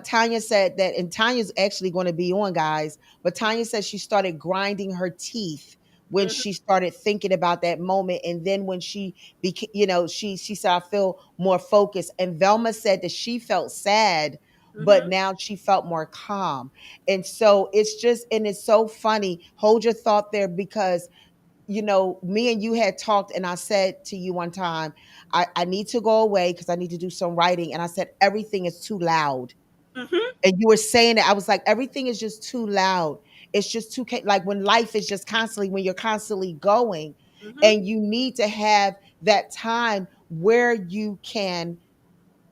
Tanya said that, and Tanya's actually going to be on, guys, but Tanya said she started grinding her teeth when Mm-hmm, she started thinking about that moment, and then when she became, she said I feel more focused, and Velma said that she felt sad, but mm-hmm, now she felt more calm. And so it's just, and it's so funny. Hold your thought there because, me and you had talked, and I said to you one time, I need to go away because I need to do some writing. And I said, everything is too loud. mm-hmm, And you were saying that, I was like, everything is just too loud. It's just too, like when life is just constantly, when you're constantly going, mm-hmm. and you need to have that time where you can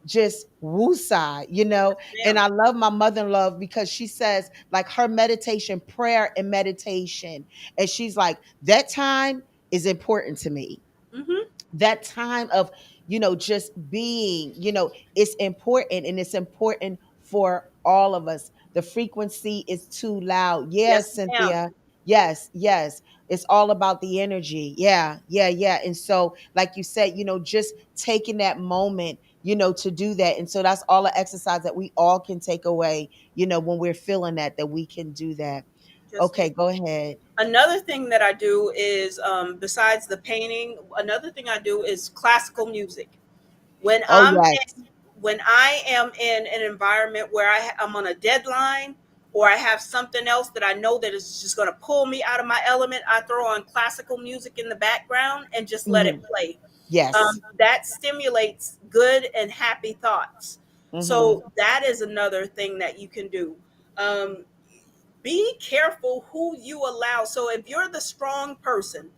just woosah, And Ma'am. I love my mother-in-law because she says like her meditation, prayer and meditation. And she's like, that time is important to me. Mm-hmm. That time of, just being, it's important, and it's important for all of us. The frequency is too loud. Yes, Yes, ma'am. Cynthia. Yes, yes. It's all about the energy. Yeah, yeah, yeah. And so, like you said, just taking that moment, to do that. And so that's all the exercise that we all can take away, when we're feeling that we can do that. Just Okay, it. go ahead. Another thing that I do is, besides the painting, another thing I do is classical music. When Oh, I'm yes. when I am in an environment where I'm on a deadline, or I have something else that I know that is just going to pull me out of my element, I throw on classical music in the background and just let it Mhm. play. Yes. That stimulates good and happy thoughts. Hmm. So that is another thing that you can do. Um, be careful who you allow. So if you're the strong person,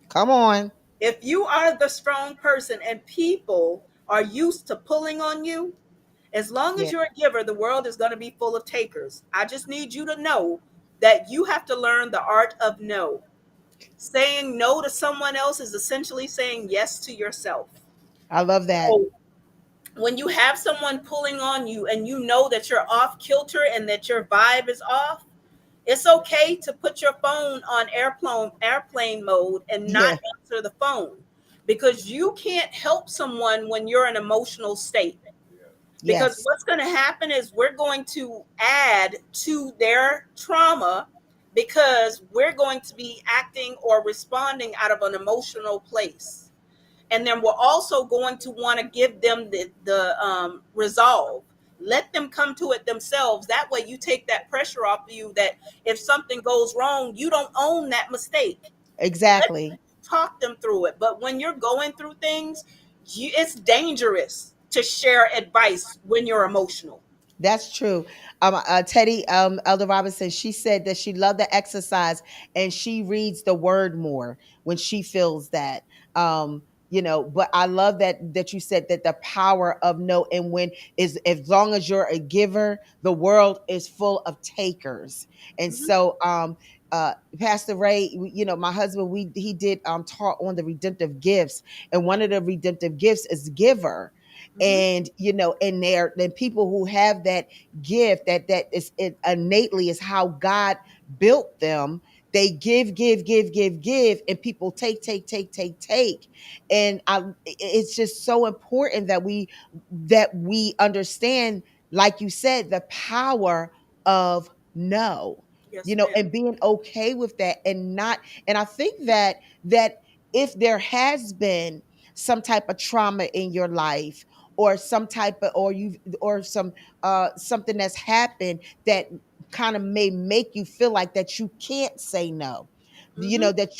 Come on. if you are the strong person and people are used to pulling on you, as long as Yeah. you're a giver, the world is going to be full of takers. I just need you to know that you have to learn the art of no. Saying no to someone else is essentially saying yes to yourself. I love that. So when you have someone pulling on you and you know that you're off kilter and that your vibe is off, it's okay to put your phone on airplane mode and not Yeah. answer the phone, because you can't help someone when you're in an emotional state. Because Yes. what's going to happen is we're going to add to their trauma, because we're going to be acting or responding out of an emotional place. And then we're also going to want to give them the resolve. Let them come to it themselves. That way you take that pressure off of you, that if something goes wrong, you don't own that mistake. Let Exactly. talk them through it. But when you're going through things, it's dangerous to share advice when you're emotional. That's true. Teddy, Elder Robinson, she said that she loved the exercise and she reads the word more when she feels that. But I love that you said that the power of no, and when is, as long as you're a giver, the world is full of takers. And Hmm. so Pastor Ray, my husband, he did taught on the redemptive gifts, and one of the redemptive gifts is giver. Hmm. And and there, then people who have that gift, that is it innately is how God built them. They give, and people take. And it's just so important that we understand, like you said, the power of no, Yes, ma'am. and being okay with that, and not. And I think that if there has been some type of trauma in your life, or some type of, or some something that's happened that kind of may make you feel like that you can't say no, Hmm. that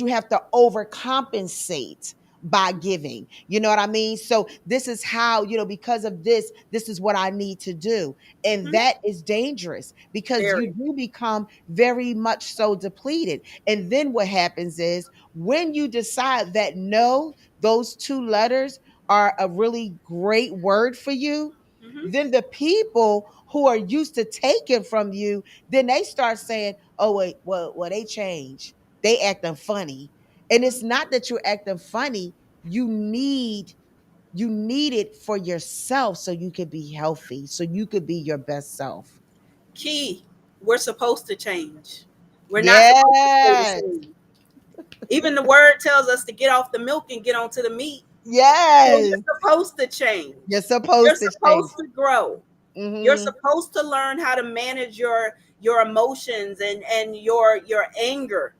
you have to overcompensate, by giving. You know what I mean? So this is how, because of this, this is what I need to do. And Mhm. that is dangerous because you Very. do become very much so depleted. And then what happens is when you decide that no, those two letters are a really great word for you, Mhm. then the people who are used to taking from you, then they start saying, oh, wait, well, they change. They acting funny. And it's not that you're acting funny. You need you need it for yourself so you could be healthy, so you could be your best self. Key, we're supposed to change. We're not supposed to stay the Yes. same. Even the word tells us to get off the milk and get onto the meat. So Yes. you're supposed to You're change. You're supposed to change. supposed to grow. You're Hmm. supposed to learn how to manage your emotions and your anger.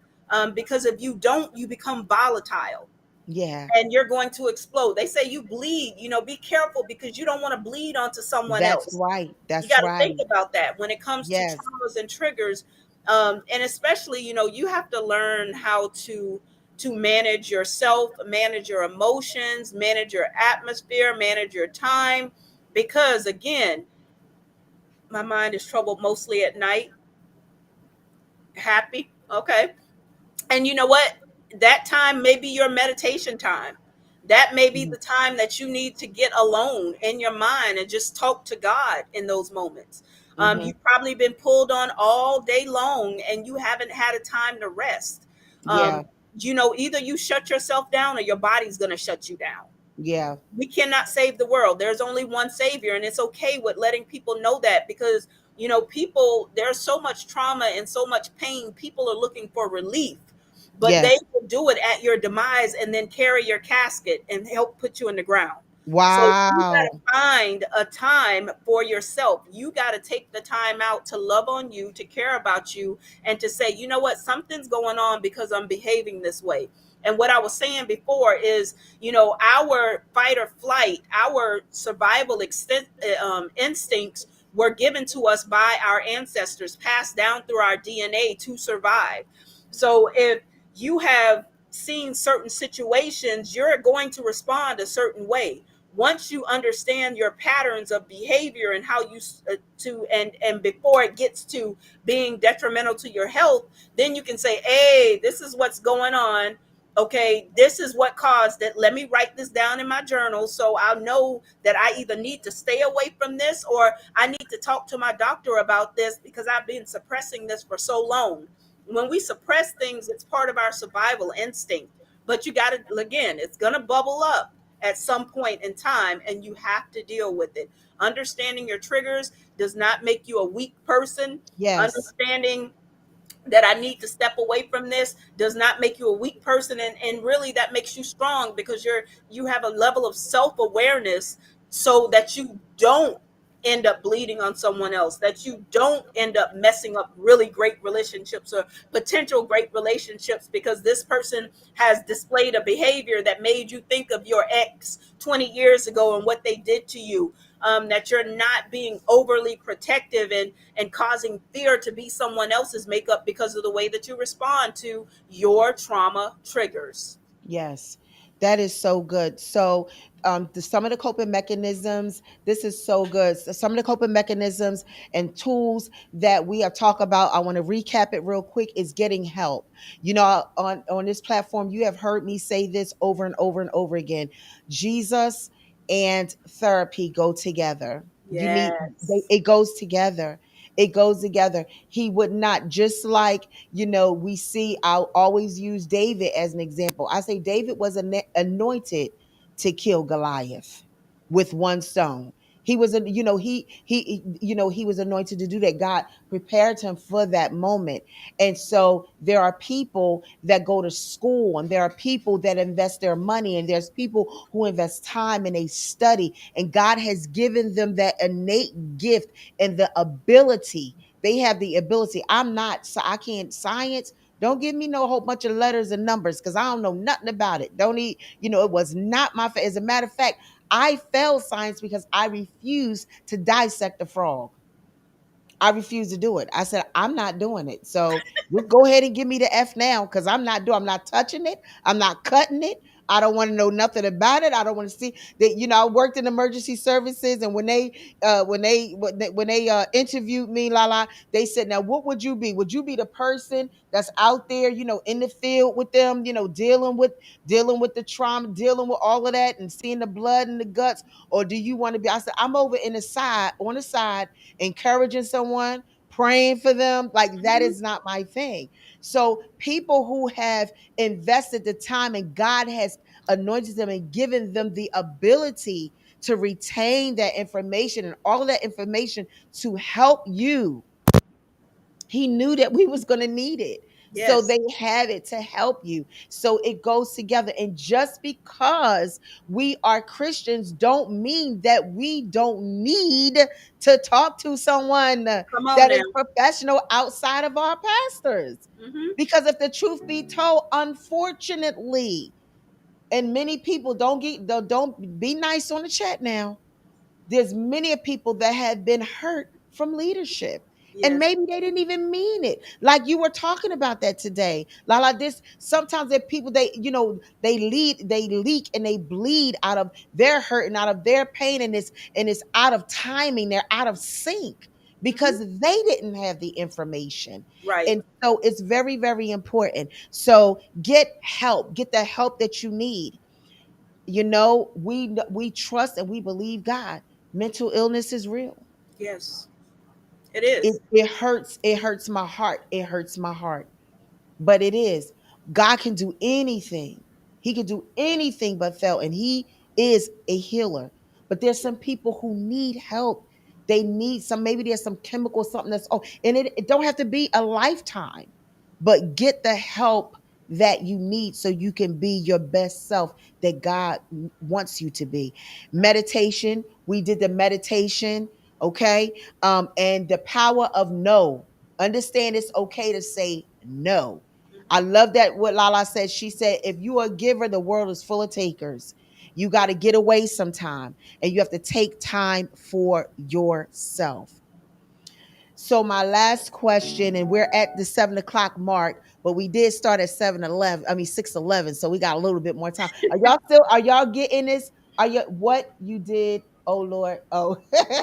Because if you don't, you become volatile Yeah, and you're going to explode. They say you bleed, be careful because you don't want to bleed onto someone that's else. right. You That's got to think right. about that when it comes to Yes. traumas and triggers. And especially, you have to learn how to manage yourself, manage your emotions, manage your atmosphere, manage your time. Because again, my mind is troubled mostly at night. Happy, okay. And you know what? That time may be your meditation time. That may be Mhm. the time that you need to get alone in your mind and just talk to God in those moments. Mhm. You've probably been pulled on all day long and you haven't had a time to rest. Yeah. Either you shut yourself down or your body's going to shut you down. Yeah. We cannot save the world. There's only one savior, and it's okay with letting people know that because people, there's so much trauma and so much pain. People are looking for relief, but they Yes. will do it at your demise and then carry your casket and help put you in the ground. So you got to Wow. find a time for yourself. You got to take the time out to love on you, to care about you, and to say, you know what, something's going on because I'm behaving this way. And what I was saying before is, our fight or flight, our instincts were given to us by our ancestors, passed down through our DNA to survive. So if you have seen certain situations, you're going to respond a certain way. Once you understand your patterns of behavior and how you to and before it gets to being detrimental to your health, then you can say, hey, this is what's going on. Okay, this is what caused it. Let me write this down in my journal so I'll know that I either need to stay away from this or I need to talk to my doctor about this because I've been suppressing this for so long. When we suppress things, it's part of our survival instinct. But you got to, again, it's going to bubble up at some point in time and you have to deal with it. Understanding your triggers does not make you a weak person. Yes. Understanding that I need to step away from this does not make you a weak person, and really that makes you strong because you have a level of self-awareness so that you don't end up bleeding on someone else, that you don't end up messing up really great relationships or potential great relationships because this person has displayed a behavior that made you think of your ex 20 years ago and what they did to you. That you're not being overly protective and causing fear to be someone else's makeup because of the way that you respond to your trauma triggers. Yes, that is so good. So, some of the coping mechanisms, this is so good. So some of the coping mechanisms and tools that we are talk about, I want to recap it real quick, is getting help. On this platform, you have heard me say this over and over and over again. Jesus and therapy go together. You need Yes. it goes together. It goes together. He would not, just like, we see, I'll always use David as an example. I say David was anointed to kill Goliath with one stone. He was a, he was anointed to do that. God prepared him for that moment. And so there are people that go to school, and there are people that invest their money, and there's people who invest time and they study, and God has given them that innate gift and the ability. They have the ability. I'm not, so I can't science. Don't give me no whole bunch of letters and numbers because I don't know nothing about it. Don't eat, it was not my, as a matter of fact, I failed science because I refused to dissect a frog. I refused to do it. I said, I'm not doing it. So just go ahead and give me the F now because I'm not touching it. I'm not cutting it. I don't want to know nothing about it. I don't want to see that. I worked in emergency services, and when they interviewed me, they said, "Now, what would you be? Would you be the person that's out there, in the field with them, dealing with the trauma, dealing with all of that, and seeing the blood and the guts, or do you want to be?" I said, "I'm over on the side, encouraging someone." Praying for them, like that Hmm. is not my thing. So people who have invested the time and God has anointed them and given them the ability to retain that information and all of that information to help you. He knew that we was going to need it. So Yes. they have it to help you. So it goes together. And just because we are Christians don't mean that we don't need to talk to someone Come on that now. is professional outside of our pastors. Hmm. Because if the truth be told, unfortunately, and many people don't be nice on the chat now. There's many people that have been hurt from leadership. And Yes. maybe they didn't even mean it. Like you were talking about that today. This sometimes there people they leak and they bleed out of their hurt and out of their pain, and it's out of timing. They're out of sync because Hmm. they didn't have the information. Right. And so it's very, very important. So get the help that you need. We trust and we believe God. Mental illness is real. Yes, it it, is. it hurts. It hurts my heart. It hurts my heart. But it is. God can do anything. He can do anything but fail. And he is a healer. But there's some people who need help. They need maybe there's some chemical, something and it don't have to be a lifetime, but get the help that you need so you can be your best self that God wants you to be. Meditation. We did the meditation. Okay. And the power of no. Understand it's okay to say no. I Hmm. love that what Lala said. She said, if you are a giver, the world is full of takers. You got to get away sometime and you have to take time for yourself. So my last question, and we're at the 7 o'clock mark, but we did start at 7:11. I mean 6:11, so we got a little bit more time. Are y'all getting this? Are you what you did? Oh Lord. Oh.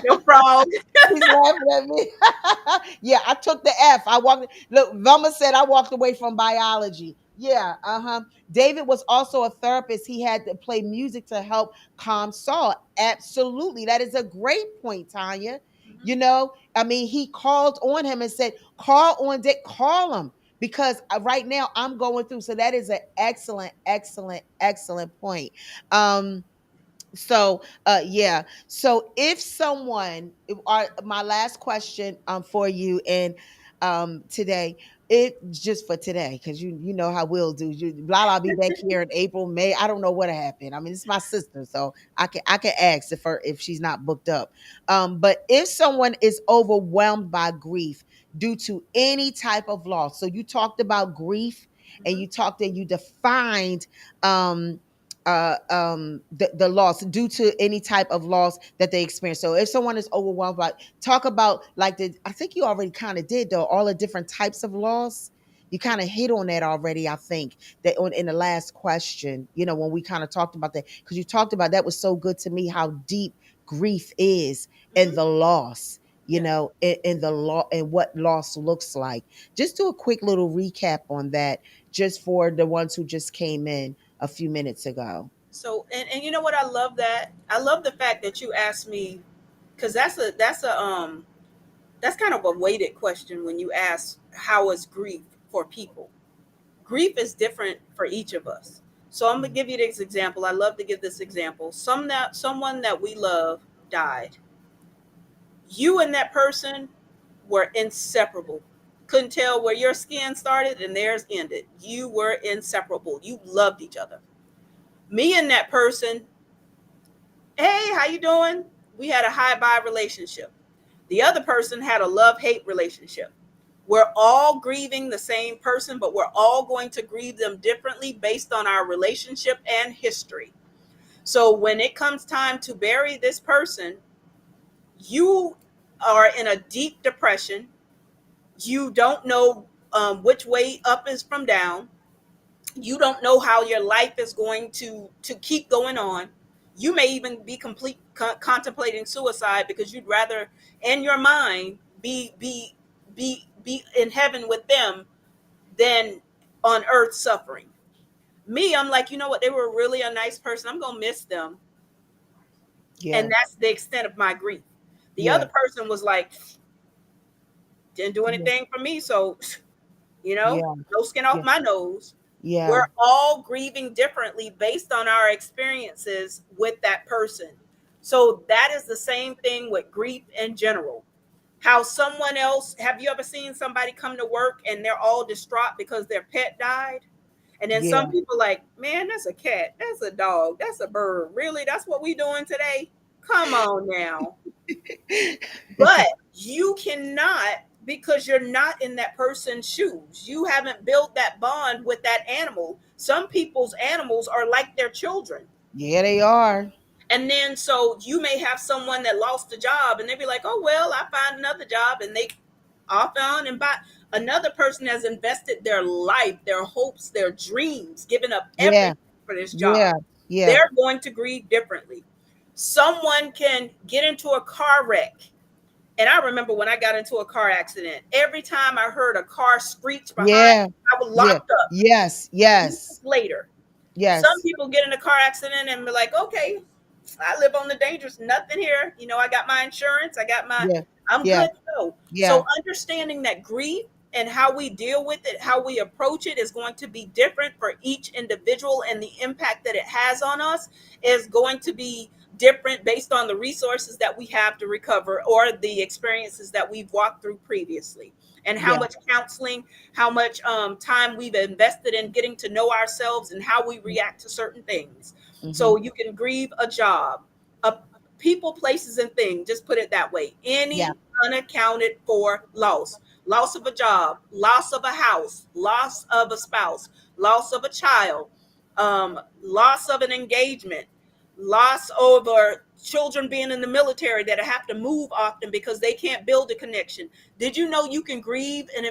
No frog. He's laughing at me. Yeah, I took the F. I walked. Look, Velma said I walked away from biology. Yeah, David was also a therapist. He had to play music to help calm Saul. Absolutely, that is a great point, Tanya. Hmm. I mean, he called on him and said, "Call on Dick, call him." Because right now I'm going through. So that is an excellent, excellent, excellent point. Yeah, so if someone my last question for you and today, it's just for today because you know how we'll do I'll be back here in April, May. I don't know what happened. I mean, it's my sister, so I can ask if she's not booked up. But if someone is overwhelmed by grief due to any type of loss, so you talked about grief and Hmm. you defined the loss due to any type of loss that they experience. So if someone is overwhelmed by, talk about like I think you already kind of did though, all the different types of loss. You kind of hit on that already. I think that in the last question, when we kind of talked about that, because you talked about that was so good to me how deep grief is and Hmm. the loss, Yes. and the law and what loss looks like. Just do a quick little recap on that, just for the ones who just came in a few minutes ago. So, and you know what? I love that. I love the fact that you asked me, because that's kind of a weighted question when you ask how is grief for people. Grief is different for each of us. So I'm gonna give you this example. I love to give this example. Someone that we love died. You and that person were inseparable. Couldn't tell where your skin started and theirs ended. You were inseparable. You loved each other. Me and that person, hey, how you doing? We had a high vibe relationship. The other person had a love hate relationship. We're all grieving the same person, but we're all going to grieve them differently based on our relationship and history. So when it comes time to bury this person, you are in a deep depression. You don't know which way up is from down. You don't know how your life is going to keep going on. You may even be contemplating suicide because you'd rather, in your mind, be in heaven with them than on earth suffering. Me, I'm like, you know what? They were really a nice person. I'm gonna miss them, Yeah. and that's the extent of my grief. The other Yeah. person was like, didn't do Yeah. anything for me, so Yeah. no skin off Yeah. my nose. Yeah. We're all grieving differently based on our experiences with that person. So that is the same thing with grief in general. How someone else, have you ever seen somebody come to work and they're all distraught because their pet died? And then some Yeah. people like, man, that's a cat, that's a dog, that's a bird. Really? That's what we doing today? Come on now. But you cannot, because you're not in that person's shoes. You haven't built that bond with that animal. Some people's animals are like their children. Yeah, they are. And then so you may have someone that lost a job and they be like, oh, well, I find another job, and they off on and by. Another person has invested their life, their hopes, their dreams, given up Yeah. everything for this Yeah. job. Yeah. They're going to grieve differently. Someone can get into a car wreck, and I remember when I got into a car accident, every time I heard a car screech behind Yeah. me, I was Yeah. locked up Yes. years Yes. later. Some Yes. people get in a car accident and be like, okay, I live on the dangerous, nothing here. I got my insurance, Yeah. I'm Yeah. good to go. So Yeah. understanding that grief and how we deal with it, how we approach it is going to be different for each individual, and the impact that it has on us is going to be different based on the resources that we have to recover or the experiences that we've walked through previously, and how Yeah. much counseling, how much time we've invested in getting to know ourselves and how we react to certain things. Mm-hmm. So you can grieve a job, a people, places, and things. Just put it that way. Yeah. Any unaccounted for loss, loss of a job, loss of a house, loss of a spouse, loss of a child, loss of an engagement, loss over children being in the military that have to move often because they can't build a connection. Did you know you can grieve an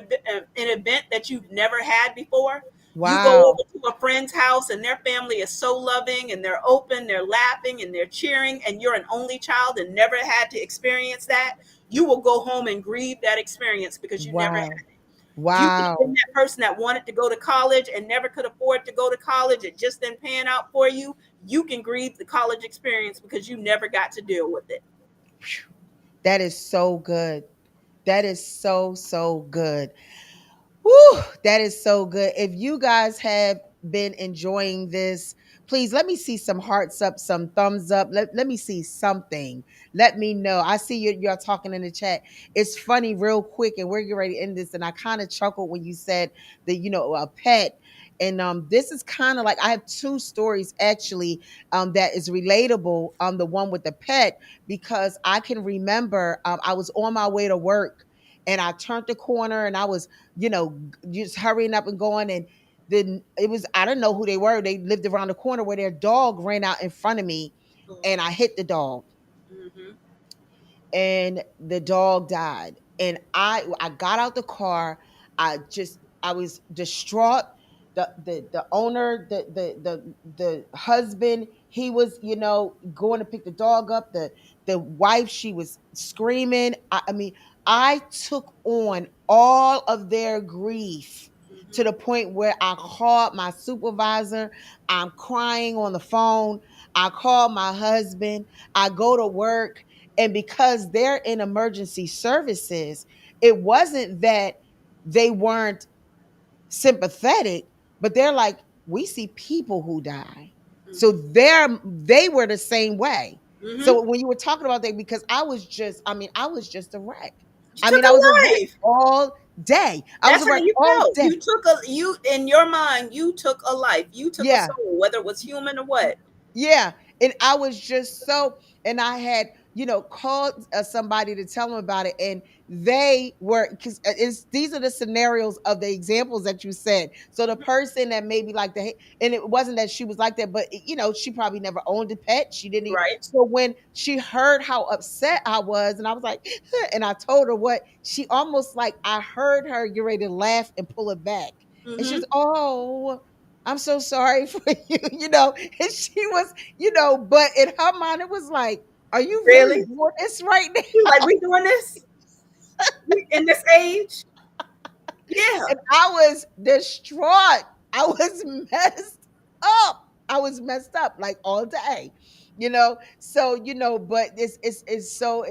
event that you've never had before? You go Wow. over to a friend's house and their family is so loving and they're open, they're laughing and they're cheering, and you're an only child and never had to experience that. You will go home and grieve that experience because you never had Wow. it. You could have been Wow. that person that wanted to go to college and never could afford to go to college. It just didn't pan out for you. You can grieve the college experience because you never got to deal with it. Phew. That is so good. That is so, so good. Whew, that is so good. If you guys have been enjoying this, please let me see some hearts up, some thumbs up. Let me see something. Let me know. I see you're talking in the chat. It's funny, real quick, and we're getting ready to end this. And I kind of chuckled when you said that, a pet. And this is kind of like I have two stories actually that is relatable. The one with the pet, because I can remember I was on my way to work and I turned the corner and I was just hurrying up and going. And then it was, I don't know who they were. They lived around the corner where their dog ran out in front of me and I hit the dog Mm-hmm. and the dog died. And I got out the car. I was distraught. The owner, the husband, he was, going to pick the dog up. The wife, she was screaming. I mean, I took on all of their grief to Mm-hmm. the point where I called my supervisor. I'm crying on the phone. I called my husband. I go to work, and because they're in emergency services, it wasn't that they weren't sympathetic, but they're like, we see people who die. So Mm-hmm. they were the same way. Mm-hmm. So when you were talking about that, because I was just a wreck. You I took mean, I was a a wreck life. all day. I was That's a how wreck you all felt. day. You in your mind, you took a life. You took a Yeah. soul, whether it was human or what. Yeah. And I was just so, and I had, called somebody to tell them about it. And they were, because these are the scenarios of the examples that you said. So the Mm-hmm. person that maybe like and it wasn't that she was like that, but she probably never owned a pet. She didn't. Right. So when she heard how upset I was, and I was like, and I told her what, she almost like, I heard her get ready to laugh and pull it back. And she Mm-hmm. was, oh. I'm so sorry for you, And she was, but in her mind, it was like, are you really Really? doing this right You now? like, we doing this? We in this age? Yeah. And I was distraught. I was messed up. I was messed up like all day, So but it's so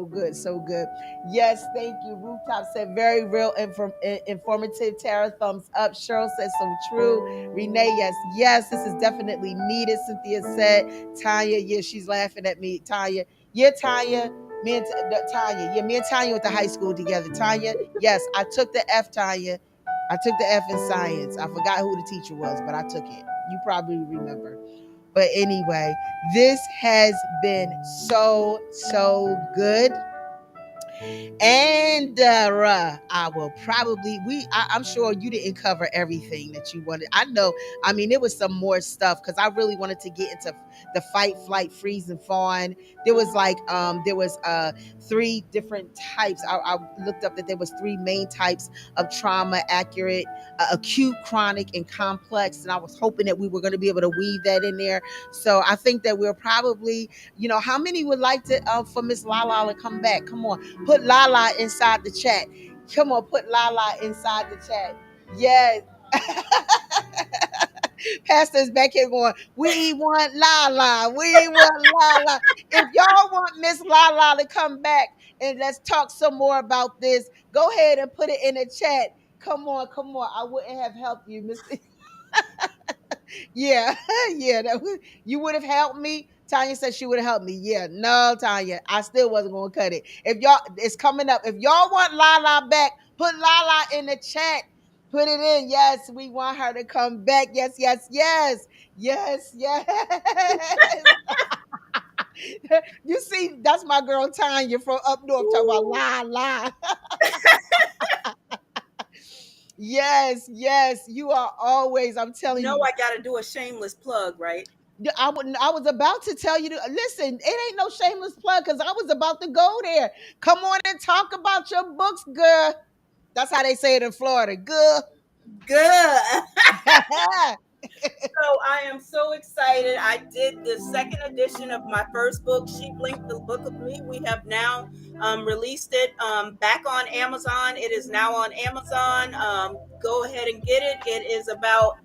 good, so good. Yes, thank you. Rooftop said very real, informative. Tara, thumbs up. Cheryl says so true. Renee, yes, yes, this is definitely needed. Cynthia said, Tanya, yeah, she's laughing at me. Tanya, yeah, Tanya. Tanya, yeah, me and Tanya went to high school together. Tanya, yes, I took the F, Tanya. I took the F in science. I forgot who the teacher was, but I took it. You probably remember. But anyway, this has been so good. And I will probably I'm sure you didn't cover everything that you wanted. I know. I mean, there was some more stuff because I really wanted to get into the fight, flight, freeze, and fawn. There was like three different types. I looked up that there was three main types of trauma: accurate, acute, chronic, and complex. And I was hoping that we were going to be able to weave that in there. So I think that we're probably, how many would like to for Miss Lala to come back? Come on, put Lala inside the chat. Come on, put Lala inside the chat. Yes. Pastor's back here going, we want Lala. We want Lala. If y'all want Miss Lala to come back and let's talk some more about this, go ahead and put it in the chat. Come on, come on. I wouldn't have helped you, Miss. Yeah, yeah. You would have helped me. Tanya said she would have helped me. Yeah, no, Tanya, I still wasn't gonna cut it. If y'all, it's coming up. If y'all want Lala back, put Lala in the chat. Put it in. Yes, we want her to come back. Yes, yes, yes, yes, yes. You see, that's my girl Tanya from up north talking about Ooh. Lala. Yes, yes, you are always. I'm You telling know you. I got to do a shameless plug, right? Yeah, I was about to tell you to listen. It ain't no shameless plug because I was about to go there. Come on and talk about your books, girl. That's how they say it in Florida. Girl. Good. So I am so excited. I did the second edition of my first book, She Blinked the Book of Me. We have now released it back on Amazon. It is now on Amazon. Go ahead and get it. It is about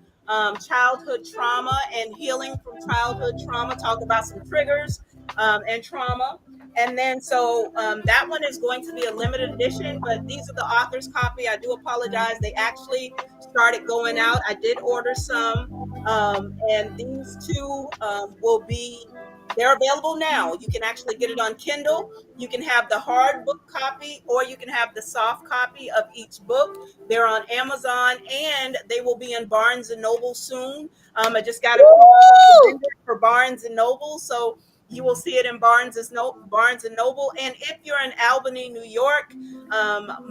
childhood trauma and healing from childhood trauma. Talk about some triggers and trauma. And then, so that one is going to be a limited edition, but these are the author's copy. I do apologize. They actually started going out. I did order some. And these two will be, they're available now. You can actually get it on Kindle. You can have the hard book copy or you can have the soft copy of each book. They're on Amazon and they will be in Barnes and Noble soon. I just got approved as a Woo! vendor for Barnes and Noble. So you will see it in Barnes and Noble. And if you're in Albany, New York, I'll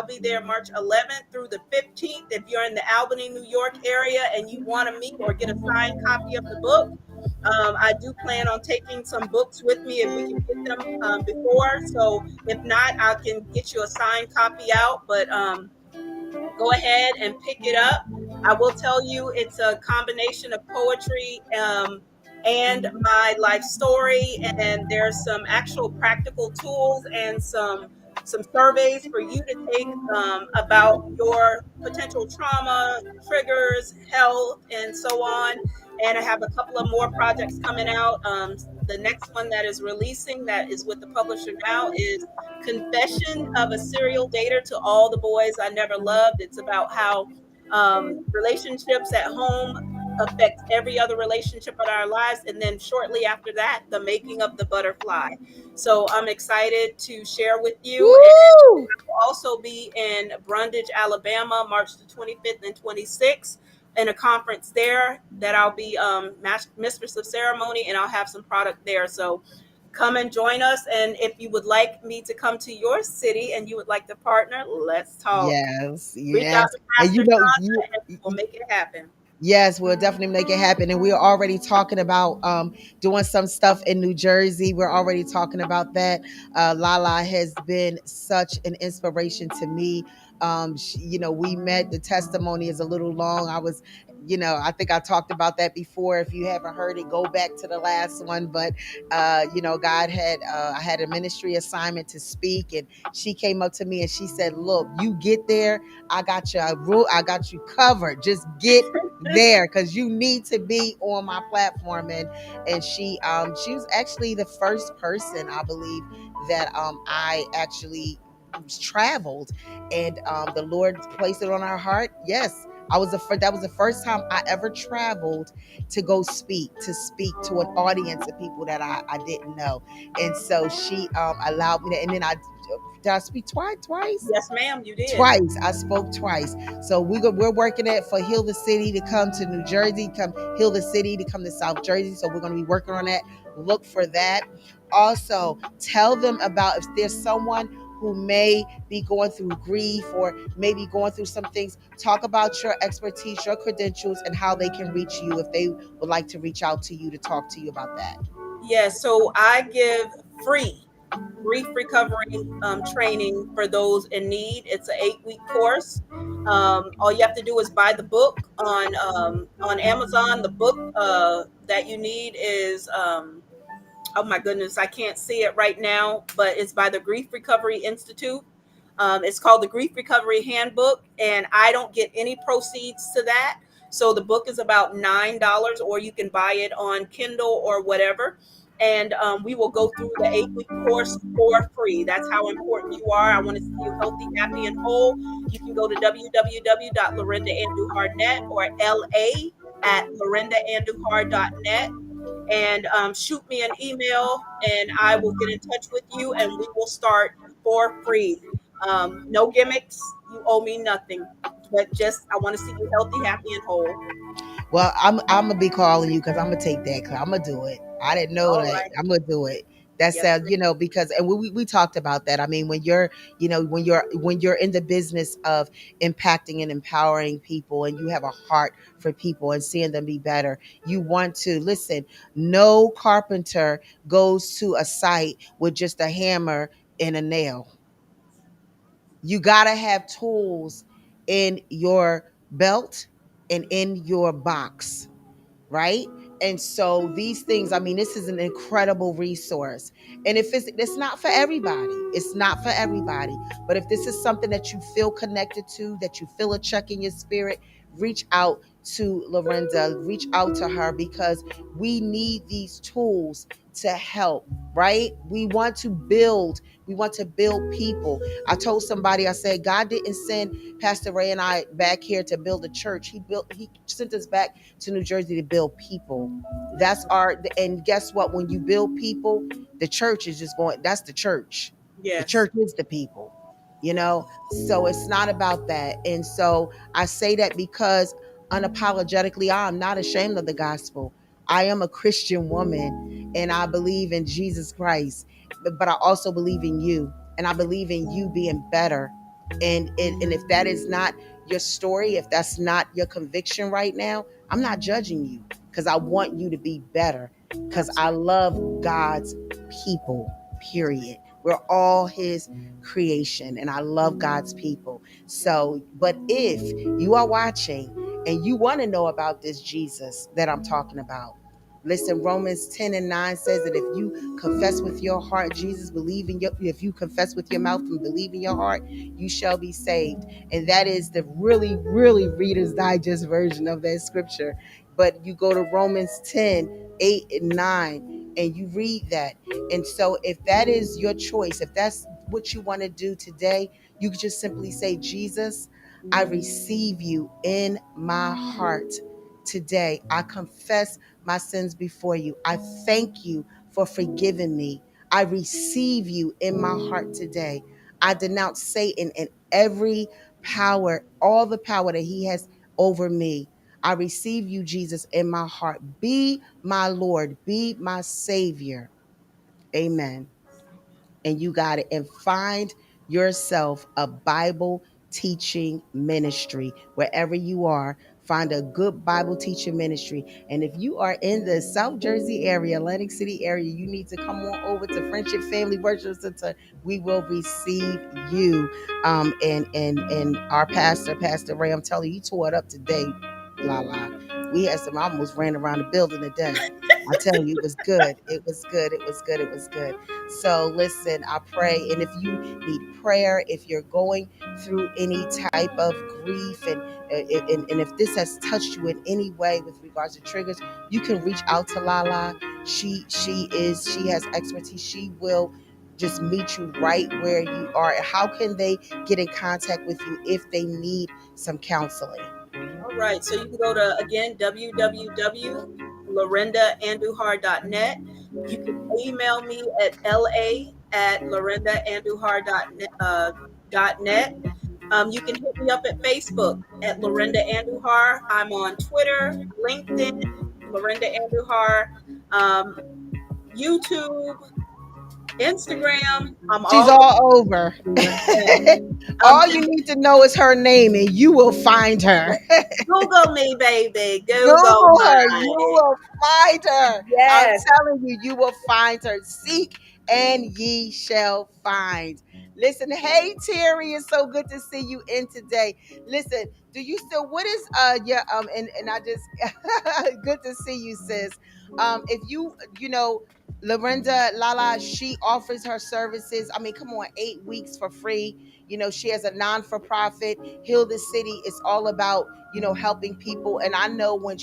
be there March 11th through the 15th. If you're in the Albany, New York area and you want to meet or get a signed copy of the book, I do plan on taking some books with me if we can get them before. So if not, I can get you a signed copy out. But go ahead and pick it up. I will tell you it's a combination of poetry and my life story, and there's some actual practical tools and some surveys for you to take about your potential trauma, triggers, health, and so on. And I have a couple of more projects coming out. The next one that is releasing, that is with the publisher now, is Confession of a Serial Dater to All the Boys I Never Loved. It's about how relationships at home affect every other relationship in our lives. And then shortly after that, the making of the butterfly. So I'm excited to share with you. And Woo! we'll also be in Brundage, Alabama, March the 25th and 26th in a conference there that I'll be mistress of ceremony, and I'll have some product there. So come and join us. And if you would like me to come to your city and you would like to partner, let's talk. Yes, Reach out yes. to And Pastor Shonda and we'll make it happen. yes, we'll definitely make it happen. And we're already talking about doing some stuff in New Jersey. We're already talking about that. Lala has been such an inspiration to me. We met. The testimony is a little long. I think I talked about that before. If you haven't heard it, go back to the last one. But God had I had a ministry assignment to speak, and she came up to me and she said, "Look, you get there. I got you. I got you covered. Just get there because you need to be on my platform." And she was actually the first person, I believe, that I actually traveled, and the Lord placed it on our heart. Yes, that was the first time I ever traveled to go speak to an audience of people that I didn't know. And so she allowed me to, and then I did I speak twice? Yes, ma'am, you did. Twice. I spoke twice. So we're working it for Heal the City to come to New Jersey, come Heal the City to come to South Jersey. So we're going to be working on that. Look for that. Also, tell them about if there's someone who may be going through grief or maybe going through some things. Talk about your expertise, your credentials, and how they can reach you if they would like to reach out to you to talk to you about that. Yes, so I give free grief recovery training for those in need. It's an 8-week course. All you have to do is buy the book on Amazon. The book that you need is oh my goodness, I can't see it right now, but it's by the Grief Recovery Institute. It's called the Grief Recovery Handbook, and I don't get any proceeds to that. So the book is about $9, or you can buy it on Kindle or whatever. And we will go through the 8-week course for free. That's how important you are. I want to see you healthy, happy, and whole. You can go to www.laurindaandujar.net or la@laurindaandujar.net and shoot me an email and I will get in touch with you and we will start for free. No gimmicks. You owe me nothing, but just I want to see you healthy, happy, and whole. Well, I'm gonna be calling you because I'm gonna take that. I'm gonna do it. I didn't know All that. right. I'm gonna do it. That Yes, sounds, ma'am. because and we talked about that. I mean, when you're in the business of impacting and empowering people, and you have a heart for people and seeing them be better, you want to listen. No carpenter goes to a site with just a hammer and a nail. You gotta have tools in your belt and in your box, right? And so these things, I mean, this is an incredible resource. And if it's not for everybody, it's not for everybody. But if this is something that you feel connected to, that you feel a check in your spirit, reach out to Laurinda, reach out to her, because we need these tools to help, right? We want to build people. I told somebody, I said, God didn't send Pastor Ray and I back here to build a church. He sent us back to New Jersey to build people. That's right. And guess what? When you build people, the church is just going, that's the church. The Yes. church is the people, you know? So it's not about that. And so I say that because unapologetically, I'm not ashamed of the gospel. I am a Christian woman and I believe in Jesus Christ, but I also believe in you, and I believe in you being better. And if that is not your story, if that's not your conviction right now, I'm not judging you because I want you to be better because I Absolutely. love God's people, period. We're all his creation and I love God's people. So, but if you are watching and you want to know about this Jesus that I'm talking about, listen, Romans 10 and 9 says that if you confess with your heart Jesus, if you confess with your mouth and believe in your heart, you shall be saved. And that is the really, really Reader's Digest version of that scripture. But you go to Romans 10:8 and 9, and you read that. And so if that is your choice, if that's what you want to do today, you can just simply say, Jesus, I receive you in my heart today. I confess my sins before you. I thank you for forgiving me. I receive you in my heart today. I denounce Satan and every power, all the power that he has over me. I receive you, Jesus, in my heart. Be my Lord, be my Savior. Amen. And you got it. And find yourself a Bible teaching ministry. Wherever you are, find a good Bible teaching ministry. And if you are in the South Jersey area, Atlantic City area, you need to come on over to Friendship Family Worship Center. We will receive you. And our pastor, Pastor Ray, I'm telling you, he tore it up today, La. We had some, I almost ran around the building today. I tell you, it was good. It was good. It was good. It was good. So listen, I pray. And if you need prayer, if you're going through any type of grief, and if this has touched you in any way with regards to triggers, you can reach out to Lala. She has expertise. She will just meet you right where you are. How can they get in contact with you if they need some counseling? All right. So you can go to, again, www.laurindaandujar.net. You can email me at la@laurindaandujar.net. You can hit me up at Facebook at Laurinda Andujar. I'm on Twitter, LinkedIn, Laurinda Andujar, um, YouTube, Instagram. I'm She's all all over. over. Yeah. All you And need to know is her name, and you will find her. Google me, baby. Google Google her. You my. will find her. I'm Yes. telling you, you will find her. Seek and ye shall find. Listen, hey Terry, it's so good to see you in today. Listen, do you still what is your and I just good to see you, sis. If you know Laurinda Lala, she offers her services. I mean, come on, 8 weeks for free. She has a non-for-profit. Heal the City is all about helping people. And I know when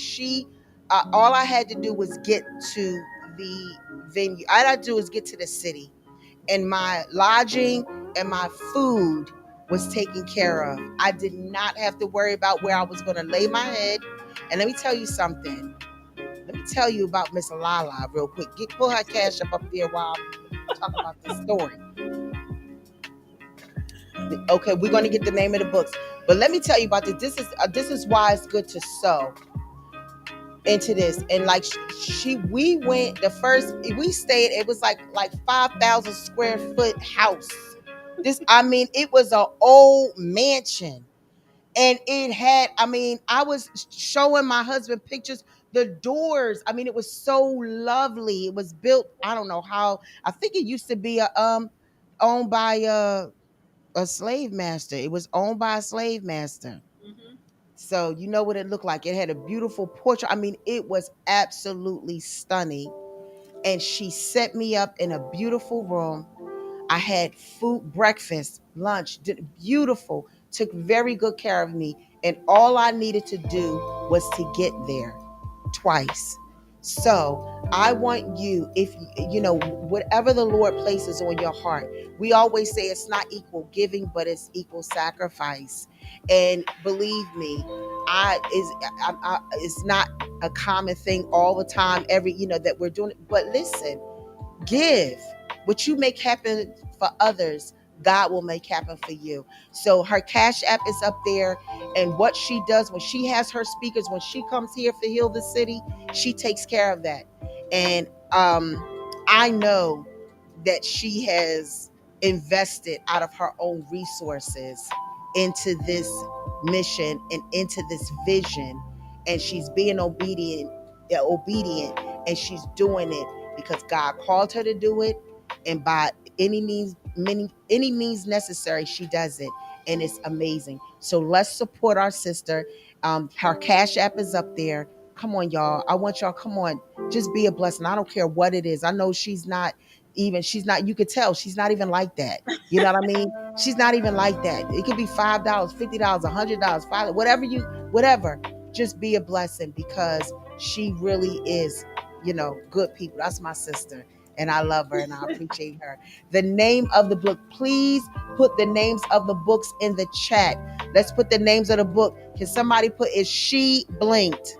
all I had to do was get to the venue. All I had to do was get to the city, and my lodging and my food was taken care of. I did not have to worry about where I was going to lay my head. And let me tell you something. Let me tell you about Miss Lala real quick. Pull her cash up there while I'm talking about this story. Okay, we're going to get the name of the books, but let me tell you about this. This is why it's good to sow into this. And like we went the first, we stayed, it was like 5,000 square foot house. I mean, it was an old mansion, and it had, I mean, I was showing my husband pictures. The doors, I mean, it was so lovely. It was built, I don't know how. I think it used to be owned by a slave master. It was owned by a slave master. Mm-hmm. So you know what it looked like. It had a beautiful portrait. I mean, it was absolutely stunning. And she set me up in a beautiful room. I had food, breakfast, lunch, beautiful, took very good care of me. And all I needed to do was to get there twice. So I want you, if whatever the Lord places on your heart, we always say it's not equal giving, but it's equal sacrifice. And believe me, it's not a common thing all the time, that we're doing it. But listen, give what you make happen for others, God will make happen for you. So her cash app is up there. And what she does when she has her speakers, when she comes here for Heal the City, she takes care of that. And I know that she has invested out of her own resources into this mission and into this vision. And she's being obedient, and she's doing it because God called her to do it, and by any means necessary, she does it, and it's amazing. So let's support our sister. Her cash app is up there. Come on, y'all. I want y'all. Come on, just be a blessing. I don't care what it is. I know she's not. You could tell she's not even like that. You know what I mean? She's not even like that. It could be $5, $50, $100, whatever. Just be a blessing because she really is, good people. That's my sister, and I love her and I appreciate her. The name of the book, please put the names of the books in the chat. Let's put the names of the book. Can somebody put, is She Blinked?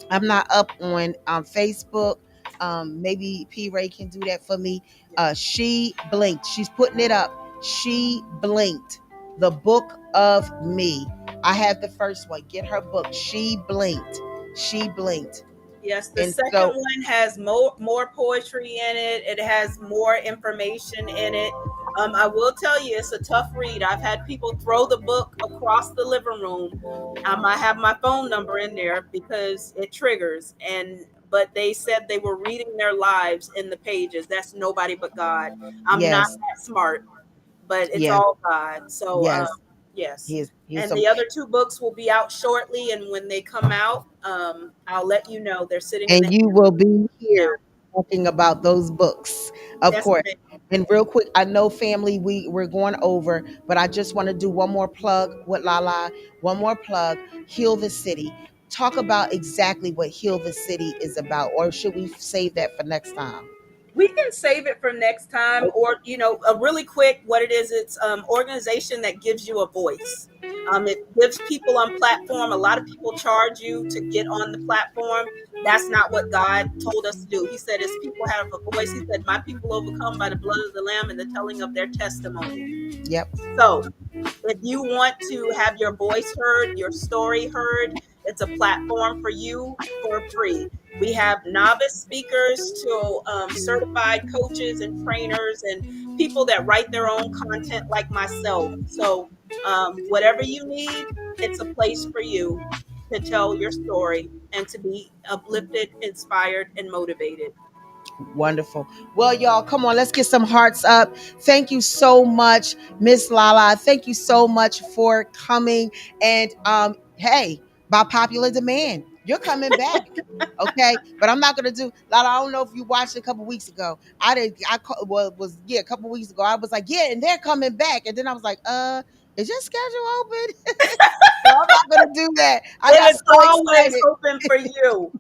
I'm not up on Facebook. Maybe P Ray can do that for me. She Blinked. She's putting it up. She Blinked. The Book of Me. I have the first one. Get her book. She Blinked. She Blinked. Yes, the And second so one has more poetry in it. It has more information in it. I will tell you, it's a tough read. I've had people throw the book across the living room. I have my phone number in there because it triggers. And but they said they were reading their lives in the pages. That's nobody but God. I'm not Yes. that smart, but it's Yeah. all God. So Yes. yes. He is And so. the other two books will be out shortly. And when they come out, I'll let you know. They're sitting in the And you will be now. here talking about those books, of Yes, course. ma'am. And real quick, I know family, we're going over, but I just want to do one more plug with Lala, one more plug. Heal the City. Talk about exactly what Heal the City is about, or should we save that for next time? We can save it for next time, or a really quick what it is. It's organization that gives you a voice. It gives people on platform. A lot of people charge you to get on the platform. That's not what God told us to do. He said his people have a voice. He said my people overcome by the blood of the lamb and the telling of their testimony. Yep. So if you want to have your voice heard, your story heard, it's a platform for you for free. We have novice speakers to certified coaches and trainers and people that write their own content like myself. So, whatever you need, it's a place for you to tell your story and to be uplifted, inspired, and motivated. Wonderful. Well, y'all, come on, let's get some hearts up. Thank you so much, Miss Lala. Thank you so much for coming. And hey, by popular demand, you're coming back. Okay, but I'm not gonna do Lala. I don't know if you watched it a couple weeks ago. I did. Well, it was yeah, a couple weeks ago. I was like, yeah, and they're coming back, and then I was like, is your schedule open? So I'm not gonna do that. I It got is so always excited. open for you.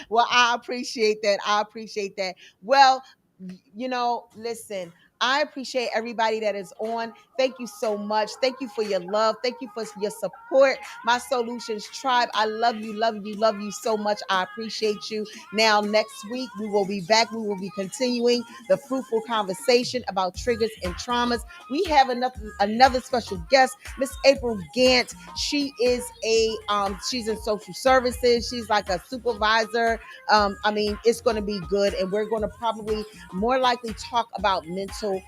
Well, I appreciate that. I appreciate that. Well, listen, I appreciate everybody that is on. Thank you so much. Thank you for your love. Thank you for your support. My Solutions tribe, I love you, love you, love you so much. I appreciate you. Now, next week, we will be back. We will be continuing the fruitful conversation about triggers and traumas. We have another special guest, Miss April Gant. She is she's in social services. She's like a supervisor. I mean, it's going to be good, and we're going to probably more likely talk about mental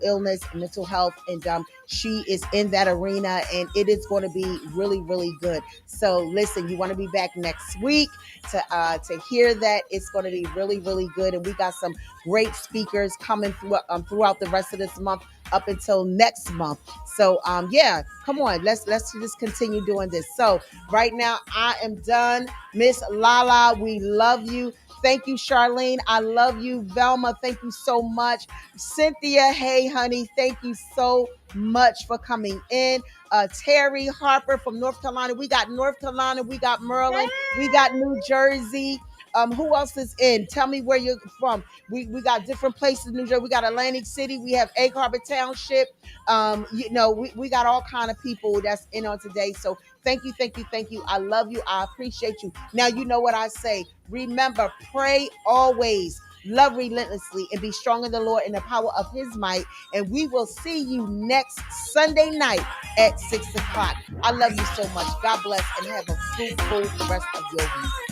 illness, mental health, and she is in that arena, and it is going to be really, really good. So, listen, you want to be back next week to hear that. It's going to be really, really good, and we got some great speakers coming throughout the rest of this month up until next month. So yeah, come on, let's just continue doing this. So right now I am done. Miss Lala, we love you. Thank you, Charlene. I love you. Velma, thank you so much. Cynthia, hey, honey, thank you so much for coming in. Terry Harper from North Carolina. We got North Carolina. We got Maryland. We got New Jersey. Who else is in? Tell me where you're from. We got different places in New Jersey. We got Atlantic City. We have Egg Harbor Township. We got all kind of people that's in on today. So thank you, thank you, thank you. I love you. I appreciate you. Now you know what I say. Remember, pray always. Love relentlessly and be strong in the Lord in the power of his might. And we will see you next Sunday night at 6 o'clock. I love you so much. God bless and have a fruitful rest of your week.